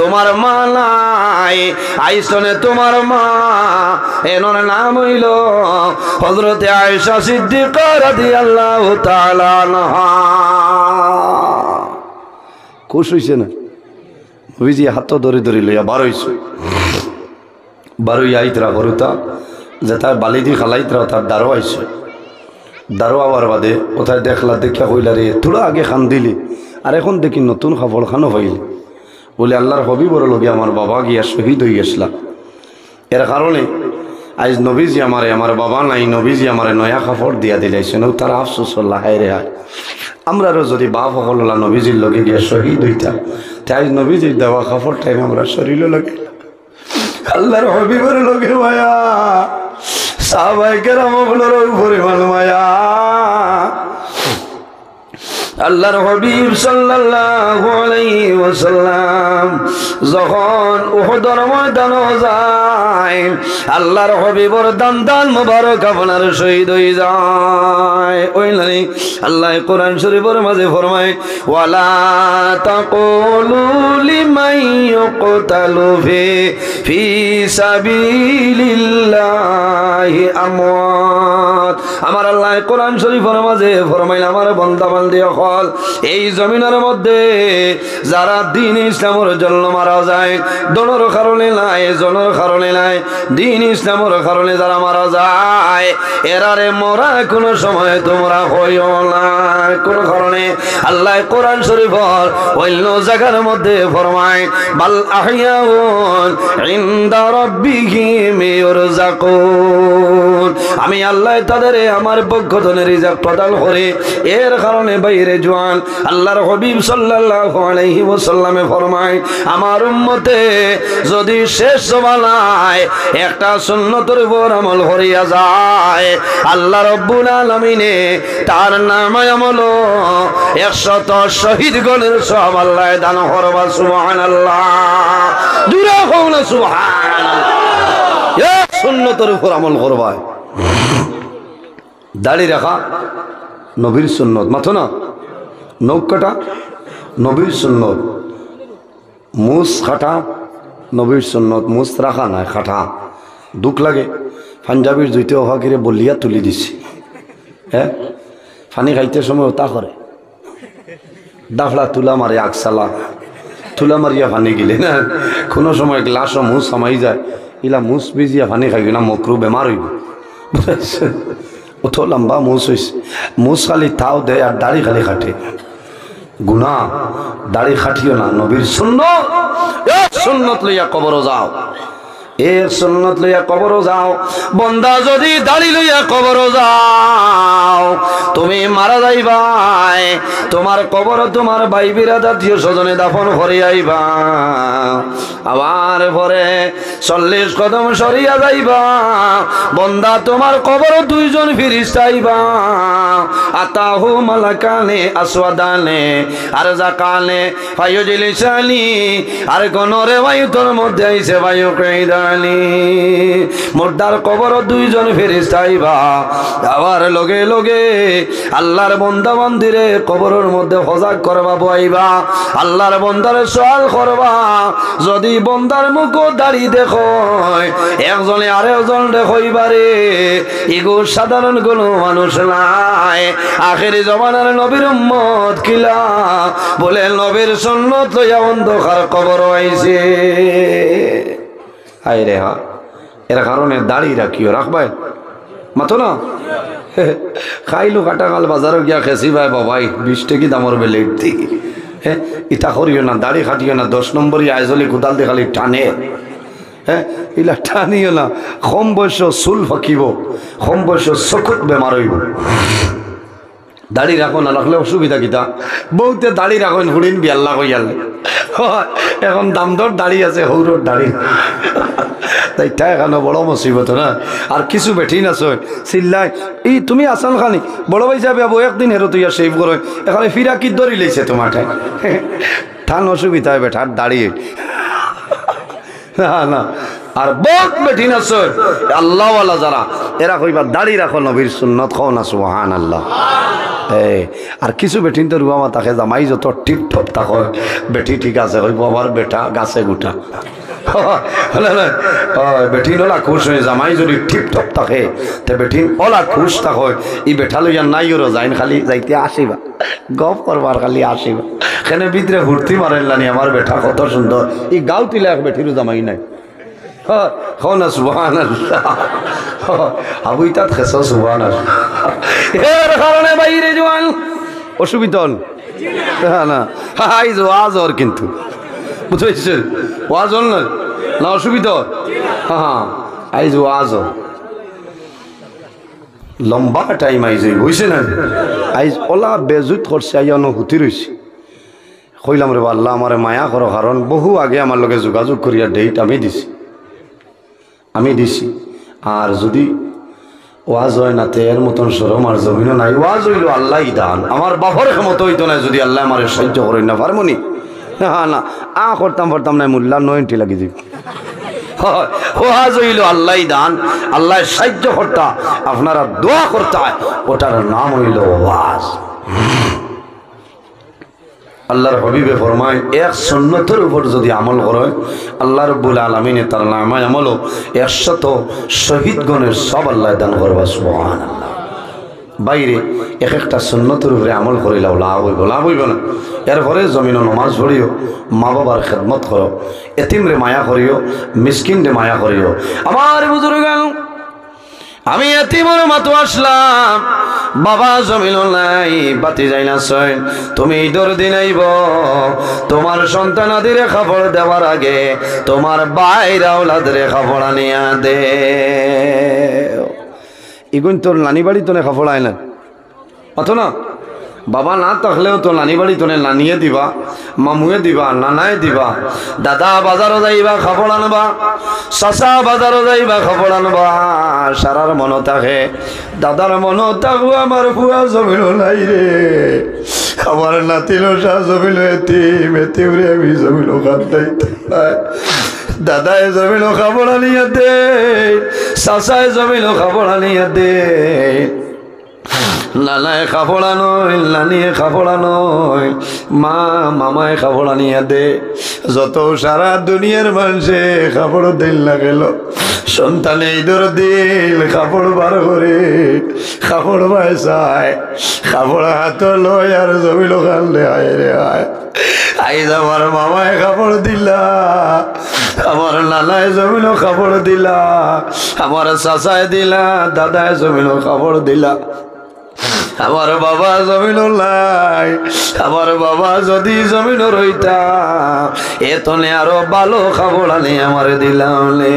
তোমার মা নাই আইসনে তোমার মা এনর নাম হইল হযরত আয়েশা সিদ্দিকা রাদিয়াল্লাহু তাআলা আনহা খুশ হইছে না নবীজি হাত ধরে ধরে লইয়া বার হইছে বারোই আইতরা হরুতা যে তার বালিদি খালাইতরা তার দারো আইছে দারো আবার বাদে কোথায় দেখলা দেখা কইলা রে তোরা আগে খান দিলি আর এখন দেখি নতুন কাপড় খানো হইল বলে আল্লাহর হবিবর লগে আমার বাবা গিয়া শহীদ হয়ে গেছিলা এর কারণে আজ নবীজি আমার বাবা নাই নবীজি আমার নয়া কাপড় দিয়া দিলাইছেন তার আফসোস হায় রে হায় আমরারও যদি বাপ হকলা নবীজির লগে গিয়া শহীদ হইতাম তাই আজ নবীজির দেওয়া কাপড়টাই আমরা শরীরে লাগে আল্লাহর হবিবর লগে মায়া সাহাবায়ে কেরামের উপরে মায়া আল্লাহর হাবিব সাল্লাল্লাহু আলাইহি ওয়াসাল্লাম যখন উহুদের ময়দানে যায় আল্লাহর হাবিবর দান মোবারক আপনার শহীদ হয়ে যায় ওই নাই আল্লাহ কোরআন শরীফের মাঝে ফরমায় ওয়ালা তাকুলু লিমান ইউকতালু ফি সাবিলিল্লাহি আমওয়াত আমার আল্লাহ কোরআন শরীফের মাঝে ফরমায় আমার বান্দা বান্দি এই জমিনের মধ্যে যারা দ্বীন ইসলামের জন্য মারা যায় দনের কারণে নাই জনের কারণে নাই দ্বীন ইসলামের কারণে যারা মারা যায় এরারে মরা কোন সময় তোমরা হইও না কোন কারণে আল্লাহ কোরআন শরীফের অন্য জায়গার মধ্যে ফরমায় বাল আহইয়াউন ইনদা রাব্বিহিম ইরযাকুন আমি আল্লাহ তাদের আমার পক্ষ থেকে রিজক প্রদান করে এর কারণে বাইরে জওয়ান আল্লাহর হাবিব সাল্লাল্লাহু আলাইহি ওয়াসাল্লামে ফরমায় আমার উম্মতে যদি শেষ জমানায় একটা সুন্নতের উপর আমল করিয়া যায় আল্লাহ রাব্বুল আলামিনে তার নামে আমল 100 শহীদ গণের সওয়াব আল্লাহ দান করবা সুবহানাল্লাহ দুরা কওনা সুবহানাল্লাহ এ সুন্নতের উপর আমল করবা দাড়ি রাখা নবীর সুন্নত মাথো না নখ কাটা নবীর সুন্নত মুস খাটা নবীর সুন্নত মুস রাখা নাই খাটা দুঃখ লাগে পাঞ্জাবির জুইতে অহা করে বলিয়া তুলি দিছি হ্যাঁ পানি খাইতে সময় তা করে দাফলা তুলা মারে আগসালা তুলা মারিয়া পানি গিলে না কোনো সময় গ্লাসও মুস সামাই যায় ইলা মুস ভিজিয়া পানি খাই না মকরু বেমার হইব অত লম্বা মুস হয়েছে মুস খালি তাও দেয় আর দাড়ি খালি কাটে গুনাহ দাড়ি খাটিও না নবীর সুন্নাত এক সুন্নাত লইয়া কবরও যাও এর সুন্নাত লইয়া কবরও যাও বান্দা যদি দাড়ি লইয়া কবরও যাও তুমি মারা যাইবাই তোমার কবর তোমার ভাই বিরাদার আত্মীয় স্বজনে দাফন করে আইবা আবার পরে 40 কদম সরিয়া যাইবা বান্দা তোমার কবর দুইজন ফেরেশতা আইবা আতাহু মালাকানে আসওয়াদানে আরজাকানে ফায়ুজলিসানি আর কোন রেওয়ায়াতের মধ্যে আইছে ফায়ুকাইদা মুর্দার কবর দুইজন ফেরেশতা আইবা আবার লগে লগে আল্লাহর বান্দা বান্দিরে কবরের মধ্যে হজাক করবা বইবা আল্লাহর বান্দারে সওয়াল করবা যদি বান্দার মুখ দাড়ি দেখো একজনে আরেকজন দেখইবারে ইগো সাধারণ কোনো মানুষ নাই আখেরি জমানার নবীর উম্মত কিলা বলে নবীর সুন্নাত লইয়া অন্ধকার কবর আইছে হায় রে হা এর কারণে দাড়ি রাখিও রাখবাই মাতো না খাইলো কাটাকাল বাজারে গিয়া খেসি ভাই বাবাই 20 টাকা দামর বেলে দিই হ্যাঁ ইটা করিও না দাড়ি খাটিও না 10 নম্বরই আইজলি কোদাল দিয়ে খালি টানে হ্যাঁ ইলা টানিও না কম বয়স চুল ফাঁকিব কম বয়স চকুত বেমার হইব দাড়ি রাখো না রাখলে অসুবিধা কিতা বহুতে দাড়ি রাখেন হুড়িন বিয়াল্লা কইয়ালে এখন দামদর দাড়ি আছে হৌরর দাড়ি তাইটা এখানে বড় মুসিবত না আর কিছু বেঠিন আছে চিল্লাই ই তুমি আসান খানি বড় ভাই যাবে একদিন হেরো তুই সেভ করো এখানে ফিরা কি দড়ি লেছে তোমার ঠান অসুবিধা হয় বেঠার দাঁড়িয়ে না না আর বহুত বেঠিন আছে আল্লাহওয়ালা যারা এরা কইবা দাড়ি রাখো নবীর সুন্নত খাও না সুবহানাল্লাহ আর কিছু বেঠিন তো রুয়া তাকে জামাই যত টিপ টপ থাকো বেঠি ঠিক আছে কইব আবার বেটা গাছে গুটা বেঠিন ওলা খুশ হয়ে জামাই যদি টিপ টপ থাকে তে বেঠিন ওলা খুশ থাকো ই বেঠা লইয়া নাই ওর যাইন খালি যাইতে আসিবা গপ করবার খালি আসিবা কেন ভিতরে হুর্তি মারেনলানি আমার বেঠা কত সুন্দর ই গাও তিলে এক বেঠিরও জামাই নাই না সুবহানাল্লাহ আবুইতা খেস সুবহানাল্লাহ এর কারণে বাইরে জোয়ান অসুবিধা না হাই ওয়াজ ওর কিন্তু বুঝেছে ওয়াজ হল না অসুবিধা হ্যাঁ আইজ ওয়াজ লম্বা টাইম আইজ বুঝছে না আইজ ওলা বেজুত করছে আইয়ানো হুতি রয়েছে কইলাম রে আল্লাহ আমার মায়া করো কারণ বহু আগে আমার লগে যোগাযোগ করিয়া ডেট আমি দিছি আর যদি ওয়াজ হয় না তে এর মতন সরম আর জমিনও নাই ওয়াজ হইল আল্লাহ দান আমার বাপর ক্ষমতা হইতো না যদি আল্লাহ আমার সাহায্য করেন না পারমনি হ্যাঁ না করতাম না মোল্লা 90 লাগি দিব ওয়াজ হইল আল্লাহ দান আল্লাহ সাহায্য করতা আপনারা দোয়া করতা ওটার নাম হইল ওয়াজ আল্লাহর হাবিবে ফরমায় এক সুন্নতের উপর যদি আমল করে আল্লাহ রাব্বুল আলামিনে তার নামায় আমলও 100 শহীদগণের সব আল্লাহ দান করবা সুবহানাল্লাহ বাইরে এক একটা সুন্নতের উপরে আমল করিলাও লাভ হইব না এরপরে জমিনও নমাজ পড়িও মা বাবার খেদমত করো এতিমরে মায়া করিও মিসকিনরে মায়া করিও আমার বুজুর্গান আমি এতিমর মাতো আসলাম বাবা জমিল নাই বাতি যাই না সয় তুমি ঈদের দিন আইব তোমার সন্তানাদের খাবার দেওয়ার আগে তোমার বাইরে আওলাদের খাবার আনিয়া দে এগুন তোর নানি বাড়ি তোনে খাবার আয় না অত না বাবা না থাকলেও তো নানি বাড়ি তোনে নানিয়ে দিবা মামুয়ে দিবা নানায় দিবা দাদা বাজারও যাইবা খাবার আনবা চাচা বাজারও যাইবা খাবার আনবা সারার মন থাকে দাদার মন থাকবো আমার ফুয়া জমিল নাই রে আমার নাতিল জমিল এতিমরে আমি জমিল দাদায় জমিল খাবার আনিয়া দে চাচায় জমিল খাবার আনিয়া দে নানায় খাফড়া নয় নানিয়ে খাফড়া নয় মা মামায় খাফড়া নিয়ে দে যত সারা দুনিয়ার মানুষে খাফড় দিল না গেল সন্তানে ঈদের দিল খাফড় বার করে খাফড় ভাই চায় খাফড় হাত লয় আর জমিল খানলে আয় রে আয় আইজ আমার মামায় খাফড় দিলা আমার নানায় জমিল খাফড় দিলা আমার চাচায় দিলা দাদায় জমিল খাফড় দিলা আমার বাবা জমিনও নাই, আমার বাবা যদি জমিনও রইতা এতনে আরো ভালো খাবড়ানি আমার দিলাম নে।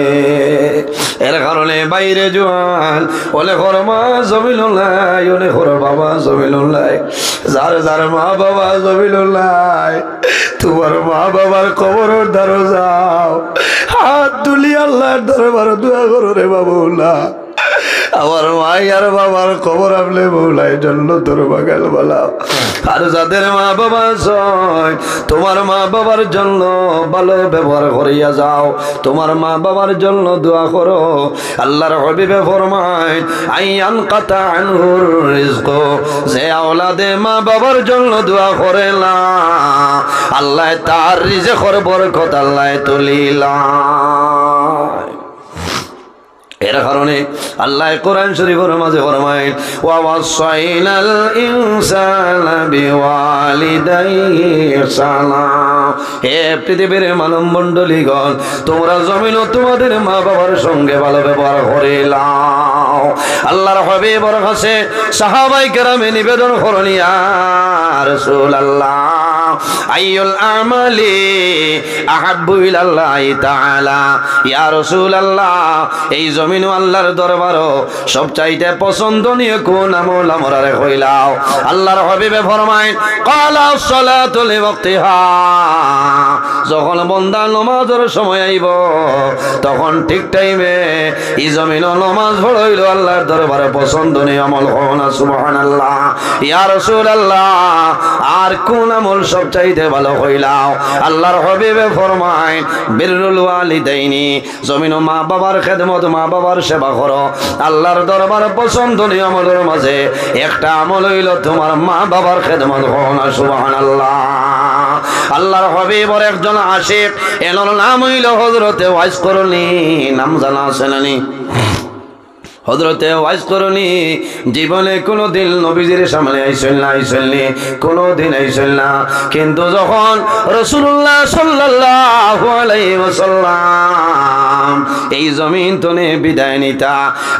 এর কারণে বাইরে জোয়ান ওলে ঘর মা জমিনও নাই, ওলে ঘর বাবা জমিনও নাই। যার যার মা বাবা জমিনও নাই তোমার মা বাবার কবরের ধারো যাও, হাত তুলি আল্লাহর দরবার দোয়া করো রে বাবুল্লাহ। আমার মাই আর বাবার খবর আপনি বৌলাই জন্য তোর বাগাল বলাও। আর যাদের মা বাবা ছয় তোমার মা বাবার জন্য ভালো ব্যবহার করিয়া যাও, তোমার মা বাবার জন্য দোয়া করো। আল্লাহর হাবিবে ফরমায় আইয়ান কাতা আনহুর রিজক, যে আওলাদে মা বাবার জন্য দোয়া করে না আল্লাহ তার রিজকের বরকত আল্লাহ তুলিলা। এর কারণে আল্লাহ কোরআন শরীফের মাঝে ফরমায় ওয়া ওয়াসাইনাল ইনসানা বিওয়ালিদাইহি ইহসানা। হে পৃথিবীর মানব মণ্ডলীগণ, তোমরা জমিন ও তোমাদের মা বাবার সঙ্গে ভালো ব্যবহার করিলাও। আল্লাহর হাবিবের কাছে সাহাবায়ে কেরামে নিবেদন করেন ইয়া রাসূলুল্লাহ আইয়ুল আমালি আহাব্বু ইলাল্লাহি তাআলা। ইয়া রাসূলুল্লাহ এই জমিন আল্লাহর দরবারও সবচাইতে পছন্দনীয় কোন আমল আমরারে কইলাও। আল্লাহর হাবিবে ফরমায় ক্বালা সালাতু লিওয়াক্তিহা, যখন বান্দা নামাজের সময় আইব তখন ঠিক টাইমে এই জমিন নামাজ পড়ইল আল্লাহর দরবারে পছন্দনীয় আমল হনা। সুবহানাল্লাহ। ইয়া রাসূলুল্লাহ আর কোন আমল সবচাইতে ভালো কইলাও? আল্লাহর হাবিবে ফরমায় বিররুল ওয়ালিদাইনি, জমিন মা বাবার খেদমত, মা বাবার সেবা করো। আল্লাহর দরবারে পছন্দনীয় আমলের মাঝে একটা আমল হইল তোমার মা বাবার খেদমত করো। সুবহানাল্লাহ। আল্লাহর হাবিবের একজন আশিক, এনার নাম হইল হযরতে ওয়াইস করনি। নাম জানা আছে নানি? হযরতে ওয়াইস করনি জীবনে কোনোদিন নবীজির সামনে আইসেন না, কোনোদিন আইসেন না। কিন্তু যখন রাসূলুল্লাহ সাল্লাল্লাহু আলাইহি ওয়াসাল্লাম এই জমিন তনে বিদায় নিতা,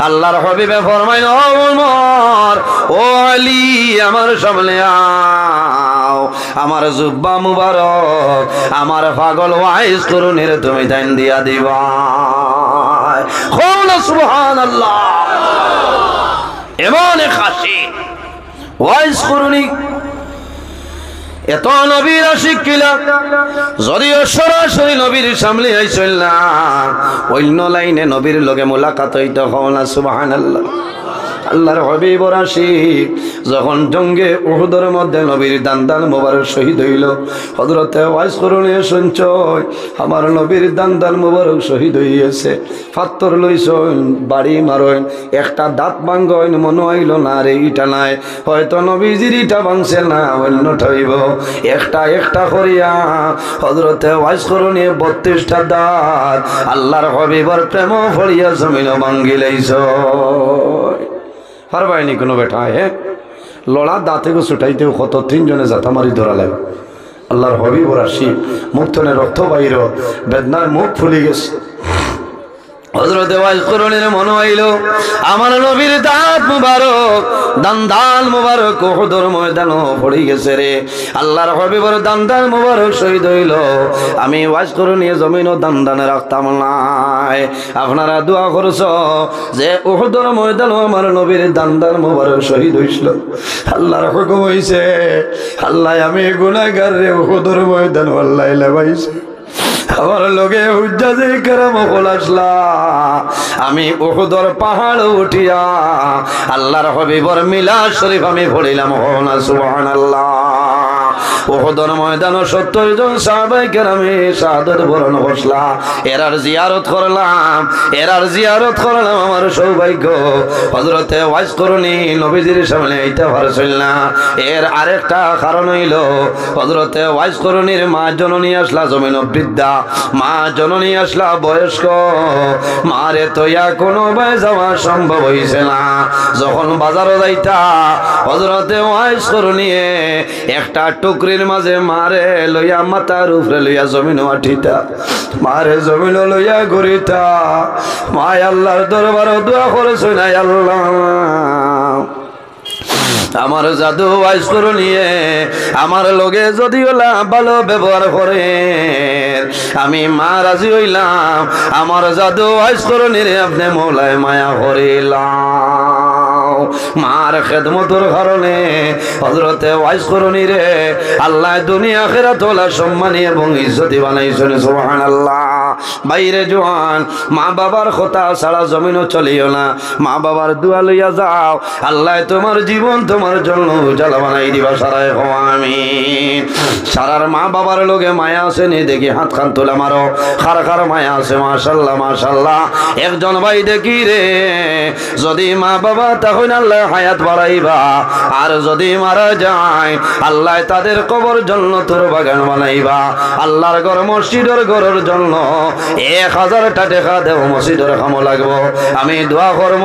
আল্লাহর হাবিবে ফরমাইল ও ওমর, ও আলী আমার সামনে আও, আমার জুব্বা মুবারক আমার পাগল ওয়াইস করনির তুমি দান দিয়া দিবা। সুবহানাল্লাহ। এমন এক হাসি ওয়াইস করনি এত নবীর আশিক কিলা, যদিও সরাসরি নবীর সামনে আইসল না, অন্য লাইনে নবীর লগে মোলাকাত হইতে হও না। সুবহানাল্লাহ। আল্লাহর হাবিবর আশিক যখন জঙ্গে উহুদের মধ্যে নবীর দান্দান মোবারক শহীদ হইল, হযরতে ওয়াইস করনি শুনছয় আমার নবীর দান্দান মোবারক শহীদ হইয়াছে, পাথর লইছন বাড়ি মারইন, একটা দাঁত ভাঙ্গইন, মনে হইল না রে ইটা নাই, হয়তো নবীজির ইটা ভাঙছে না অন্যটা হইব। একটা একটা করিয়া হযরতে ওয়াইস করনি 32টা দাঁত আল্লাহর হাবিবর প্রেম ভরিয়া জমিন ভাঙ্গি লাইছ। পারবাইনি কোনো বেটা হে লড়া দাঁতেও ছুটাইতেও কত 3 জনে জাতা মারি ধরা লাগে। আল্লাহর হাবিবর আশিক মুখ তনে রক্ত বাইর, বেদনায় মুখ ফুলি গেছে। হযরতে ওয়াইস করনির মনে হইল আমার নবীর দাঁত মুবারক, দান্দাল মুবারক উহুদের ময়দানে পড়ে গেছে রে। আল্লাহর হাবিবর দান্দাল মুবারক শহীদ হইল, আমি ওয়াইস করনি জমিন ও দান্দানে রাখতাম না। আপনারা দোয়া করছ যে উহুদের ময়দানে আমার নবীর দান্দাল মুবারক শহীদ হইছিল। আল্লাহর হুকুম হইছে, আল্লাহ আমি গুনাহগার রে উহুদের ময়দানে আল্লাহ লাগাইছে। আমার লগে হুজ্জাজে কেরাম আসলা, আমি উহুদের পাহাড় উঠিয়া আল্লাহর হাবিবর মিলাদ শরীফ আমি পড়িলাম। না সুবহানাল্লাহ। উহুদের ময়দানে 70 জন সাহাবায়ে কেরামে শাহাদাত বরণ করলা, এরার জিয়ারত করলাম। আমার সৌভাগ্য হযরতে ওয়াইস করনি নবীজির সামনে আইতে পারছিল না। এর আরেকটা কারণ হইল হযরতে ওয়াইস করনির মা জননী আসলা জমিন বৃদ্ধা, মা জননী আসলা বয়স্ক, মারে তৈয়া কোনো ভাই যাওয়া সম্ভব হইছে না। যখন বাজারে যাইতা হযরতে ওয়াইস করনি একটা টুকরির মাঝে মারে লইয়া মাথার উপরে লইয়া জমিন আঠিতা, মারে জমিন লইয়া ঘুরিতা। মায় আল্লাহর দরবারে দোয়া করেছে, না আল্লাহ আমার জাদু ওয়াইজ করে নিয়ে আমার লগে যদি ওলা ভালো ব্যবহার করে আমি মা রাজি হইলাম আমার জাদু ওয়াইজ করে নিয়ে আপনি মৌলায় মায়া করিলাম মার খেদমতের কারণে হযরতে ওয়াইজ করনি রে আল্লাহ দুনিয়া আখিরাত ওলা সম্মানী এবং ইজ্জতি বানাইছেন সুবহানাল্লাহ বাইরে জোয়ান মা বাবার কথা ছাড়া জমিনও চলিও না মা বাবার দোয়া লইয়া যাও আল্লাহ তোমার জীবন তোমার জন্য উজালা বানাই দিবা সারাই আমিন সারার মা বাবার লগে মায়া আছে নি দেখি হাত খান তোলা মারো খার খার মায়া আছে মাশাআল্লাহ মাশাআল্লাহ একজন ভাই দেখি রে যদি মা বাবা তখন আল্লাহ হায়াত বাড়াইবা আর যদি মারা যায় আল্লাহ তাদের কবর জান্নাতের বাগান বানাইবা আল্লাহর ঘর মসজিদের ঘরের জন্য 1000টা টাকা দেব মসজিদের কামে লাগবো আমি দোয়া করব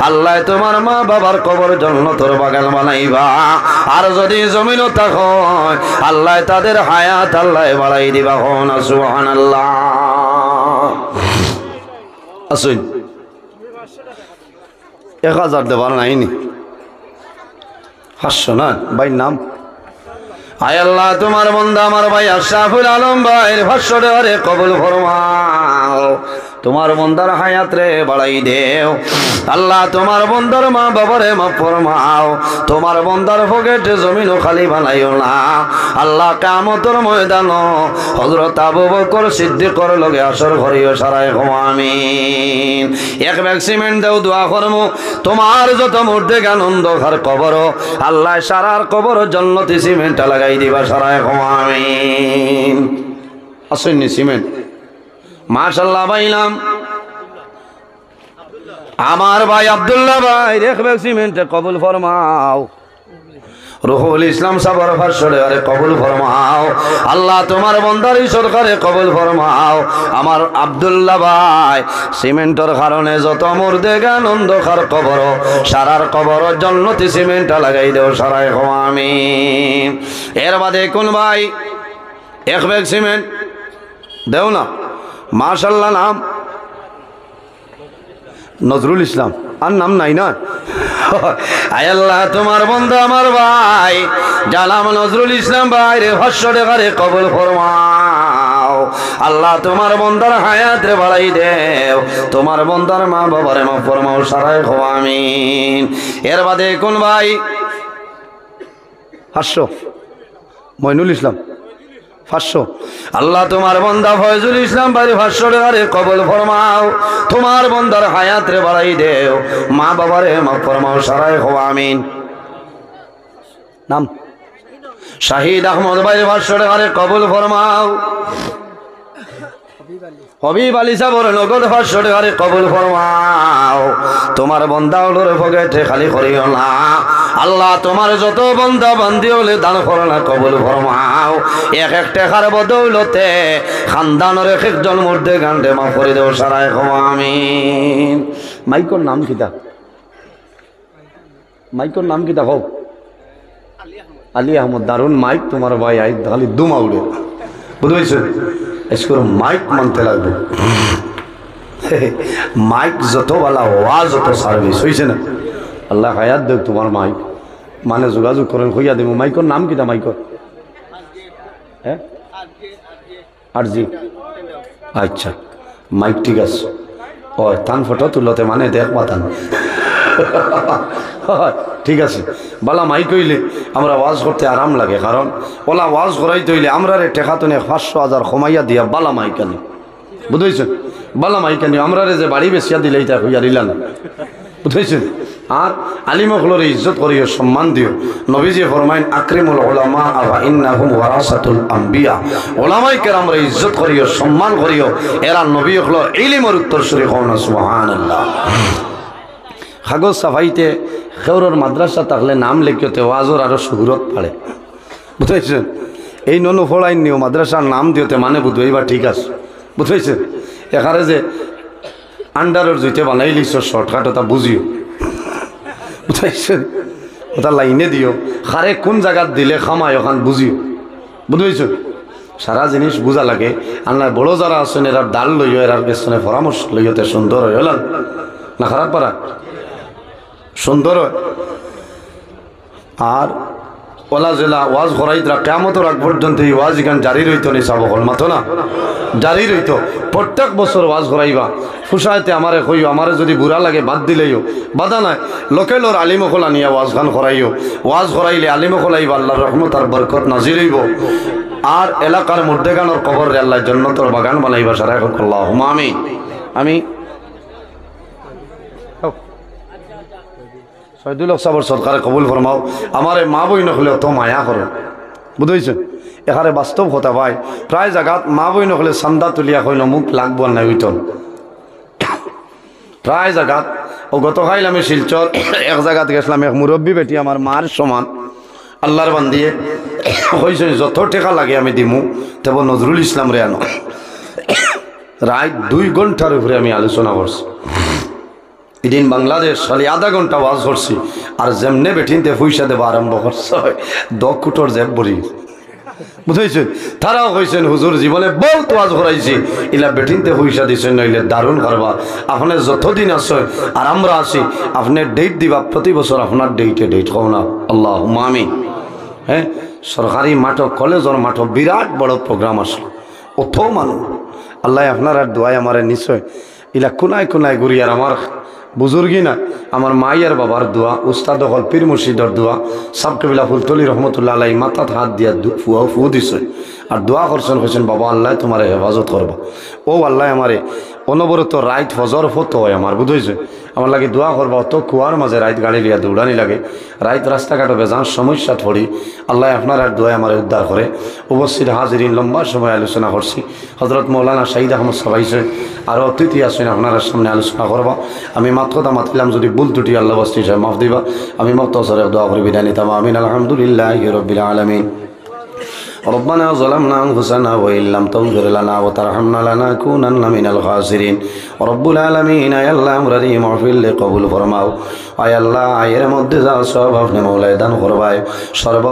আল্লাহ তোমার মা বাবার কবর জান্নাতের বাগান বানাইবা আর যদি জমিনও থাকো আল্লাহ তাদের হায়াত আল্লাহ বাড়াই দিবা হন সুবহানাল্লাহ আসুন 1000 দেবার নাইনি 500 না ভাই নাম আয় আল্লাহ তোমার বান্দা আমার ভাই আশরাফুল আলম ভাইয়ের 500 টাকা কবুল ফরমাও তোমার বান্দার হায়াত রে বাড়াই দেও আল্লাহ তোমার বান্দার মা বাবারে মাফ ফরমাও তোমার বান্দার পকেটে জমিন খালি বানাইও না আল্লাহ কিয়ামতের ময়দান হযরত আবু বকর সিদ্দিকর লগে আসর করিও সারাই আমিন এক ব্যাগ সিমেন্ট দাও দোয়া করমু তোমার যত মুর্দে আনন্দ ঘর কবর আল্লাহ সারার কবর জান্নাতি সিমেন্ট লাগাই দিবা সারাই আমিন আসেননি সিমেন্ট মাশাআল্লাহ বাইলাম আমার ভাই আব্দুল্লাহ ভাই দেখবে সিমেন্টে কবুল ফরমাও রুহুল ইসলাম সাবর 500 টাকা কবুল ফরমাও আল্লাহ তোমার বান্দার সরকারে কবুল ফরমাও আমার আব্দুল্লাহ ভাই সিমেন্টের কারণে যত মুর্দে আনন্দ খার কবর সারার কবর জান্নাতি সিমেন্ট লাগাই দাও সারাই আমিন এর বাদে কোন ভাই এক ব্যাগ সিমেন্ট দেও না মাশাআল্লাহ নাম নজরুল ইসলাম আর নাম নাই না আয় আল্লাহ তোমার বান্দা আমার ভাই জালাম নজরুল ইসলাম ভাই রে 500 টাকা রে কবুল ফরমাও আল্লাহ তোমার বান্দার হায়াত রে বাড়াই দেও তোমার বান্দার মা বাবারে মাফ ফরমাও সারাই আমিন এর বাদে কোন ভাই 500 মইনুল ইসলাম 500 আল্লাহ তোমার বান্দা ফয়জুল ইসলাম ভাই 500 টাকা রে কবুল ফরমাও তোমার বান্দার হায়াত রে বাড়াই দেও মা বাবারে মাফ ফরমাও সারাই আমিন নাম শাহিদ আহমদ ভাই 500 টাকা রে কবুল ফরমাও হবিব আলী সাবর নগদ 500 টাকা রে কবুল ফরমাও তোমার বান্দা ওর পকেটে খালি করিও না আল্লাহ তোমার যত বান্দা বান্দি হলে দান করলা কবুল ফরমাও এক টাকার বদৌলতে খানদানের একজন মুর্দে গান্ডে মাফ করে দেও সারাই আমিন মাইকর নাম কিতা মাইকর নাম কিতা হোক আলী আহমদ দারুন মাইক তোমার ভাই আই খালি দুমা উড়ে বুঝেছো इसको माइक मानते লাগবে মাইক যত वाला आवाज যত সার্ভিস হইছে না আল্লাহ হায়াত দেখ তোমার মাইক মানে যোগাযোগ করেন কইয়া দেব মাইকর নাম কিটা মাইকর হ্যাঁ আরজি আচ্ছা মাইক ঠিক আছে ও তান ফটো তুলতে মানে দেখ মাতান ঠিক আছে বালা মাইক হইলে আমরা ওয়াজ করতে আরাম লাগে কারণ ওলা ওয়াজ করাইতে হইলে আমরা রে টেকা তো 500,000 কমাইয়া দিয়া বালা মাইক আনি বুঝেছেন বালা মাইক আনি আমরা রে যে বাড়ি বেশিয়া দিলে এটা হইয়া দিলাম বুঝেছেন আর আলিমগুলোর ইজ্জত করিও সম্মান দিও নবীজি ফরমাইন আকরিমুল উলামা আফা ইন্নাহুম ওয়ারাসাতুল আম্বিয়া উলামায়ে কেরামর ইজ্জত করিও সম্মান করিও এরা নবীগুলোর ইলমের উত্তরসূরি হন সুবহানাল্লাহ কাগজ সাফাইতে খেউরর মাদ্রাসা থাকলে নাম লেখিতে ওয়াজর আরো সুরত পাড়ে বুঝেছেন এই ননু ফোড়াইন নিও মাদ্রাসার নাম দিওতে মানে বুঝবাইবা ঠিক আছে বুঝেছেন এখানে যে আন্ডারের জুইতে বানাই লিছ শর্টকাট ওটা বুঝিও বুঝাইছেন ওটা লাইনে দিও খারে কোন জায়গাত দিলে খামায় ওখান বুঝিও বুঝেছেন সারা জিনিস বুঝা লাগে আল্লাহ বড় যারা আছেন এরার ডাল লইও এরার পেছনে পরামর্শ লইতে সুন্দর হইলাম না খারাপ পারা সুন্দর আর ওলা জেলা ওয়াজ করাইতরা কেমতো রাগ পর্যন্ত এই ওয়াজ এখান জারি রইতো নি চাব হল মাতো না জারি রইতো প্রত্যেক বছর ওয়াজ করাইবা ফুসাইতে আমারে কইও আমারে যদি বুড়া লাগে বাদ দিলেইও বাধা নাই লোকেলোর আলিমকল আনিয়া ওয়াজ গান করাইও ওয়াজ করাইলে আলিমকল আইবা আল্লাহর রহমত আর বরকত নাজির হইব আর এলাকার মধ্যে গানোর কবর রে আল্লাহ জান্নাতের বাগান বানাইবা সারা এখন আল্লাহুম্মা আমিন আমি শহীদুল হক সাহেবের সরকারে কবুল ফরমাও আমার মা বই নকলে অত মায়া করো বুঝেছেন এখানে বাস্তব কথা ভাই প্রায় জায়গাত মা বই নকলে চান্দা তুলিয়া কইল মুখ লাগব নাই উইতন প্রায় জায়গাত ও গতকাল আমি শিলচর এক জায়গাত গেছিলাম এক মুরব্বী বেটি আমার মার সমান আল্লাহর বান্দিয়ে হয়েছে যত টেকা লাগে আমি দিমু তেব নজরুল ইসলাম রে আনো রাত 2 ঘন্টার উপরে আমি আলোচনা করছি এদিন বাংলাদেশ খালি আধা ঘন্টা ওয়াজ করছি আর যেমনে বেঠিনতে পয়সা দেবো আরম্ভ করছে 10 কোটির জেব বলি বুঝাইছেন তারাও কইছেন হুজুর জীবনে বহুত ওয়াজ করাইছি ইলা বেঠিনতে পয়সা দিছেন নইলে দারুণ করবা আপনি যতদিন আসেন আর আমরা আছি আপনি ডেট দিবা প্রতি বছর আপনার ডেট কও না আল্লাহুম্মা আমিন হ্যাঁ সরকারি মাঠ কলেজের মাঠ বিরাট বড় প্রোগ্রাম আসলো অত মানুষ আল্লাহ আপনার আর দোয়ায় আমার নিশ্চয় ইলা কোনায় কোনায় ঘুরি আর আমার বুজুর্গি না আমার মাইয়ার বাবার দোয়া উস্তাদ হল পীর মুর্শিদর দোয়া সাবকবিলা ফুলতলি রহমতুল্লাহ আলাই মাথাত হাত দিয়া ফু দিছে আর দোয়া করছেন হয়েছেন বাবা আল্লাহ তোমার হেফাজত করবা ও আল্লাহ আমারে অনবরত রাইত ফজর ফত হয় আমার বুঝেছে আমার লাগে দোয়া করবা অত কুয়ার মাঝে রাইত গাড়ি লিয়া দৌড়ানি লাগে রাইত রাস্তাঘাটে বেজান সমস্যা থরি আল্লাহ আপনার আর দোয়া আমার উদ্ধার করে উপস্থিত হাজিরিন লম্বা সময় আলোচনা করছি হজরত মৌলানা শহীদ আহমদ সবাইছে আরও অতিথি আসেন আপনার সামনে আলোচনা করবা আমি মাত্রতা মাতিলাম যদি ভুল ত্রুটি আল্লাহ বস্তি সাহেব মাফ দিবা আমি মক্তসরে দোয়া করে বিদায় নিতাম আমিন আলহামদুলিল্লাহি রাব্বিল আলামিন ربنا ظلمنا أنفسنا وإن لم تغفر لنا وترحمنا لنكونن من الخاسرين رب العالمين يا الله امرني معفل لقبول فرماও আয় আল্লাহ আয়ের মধ্যে যা সব আপনি মওলায় দান করবায় সর্ব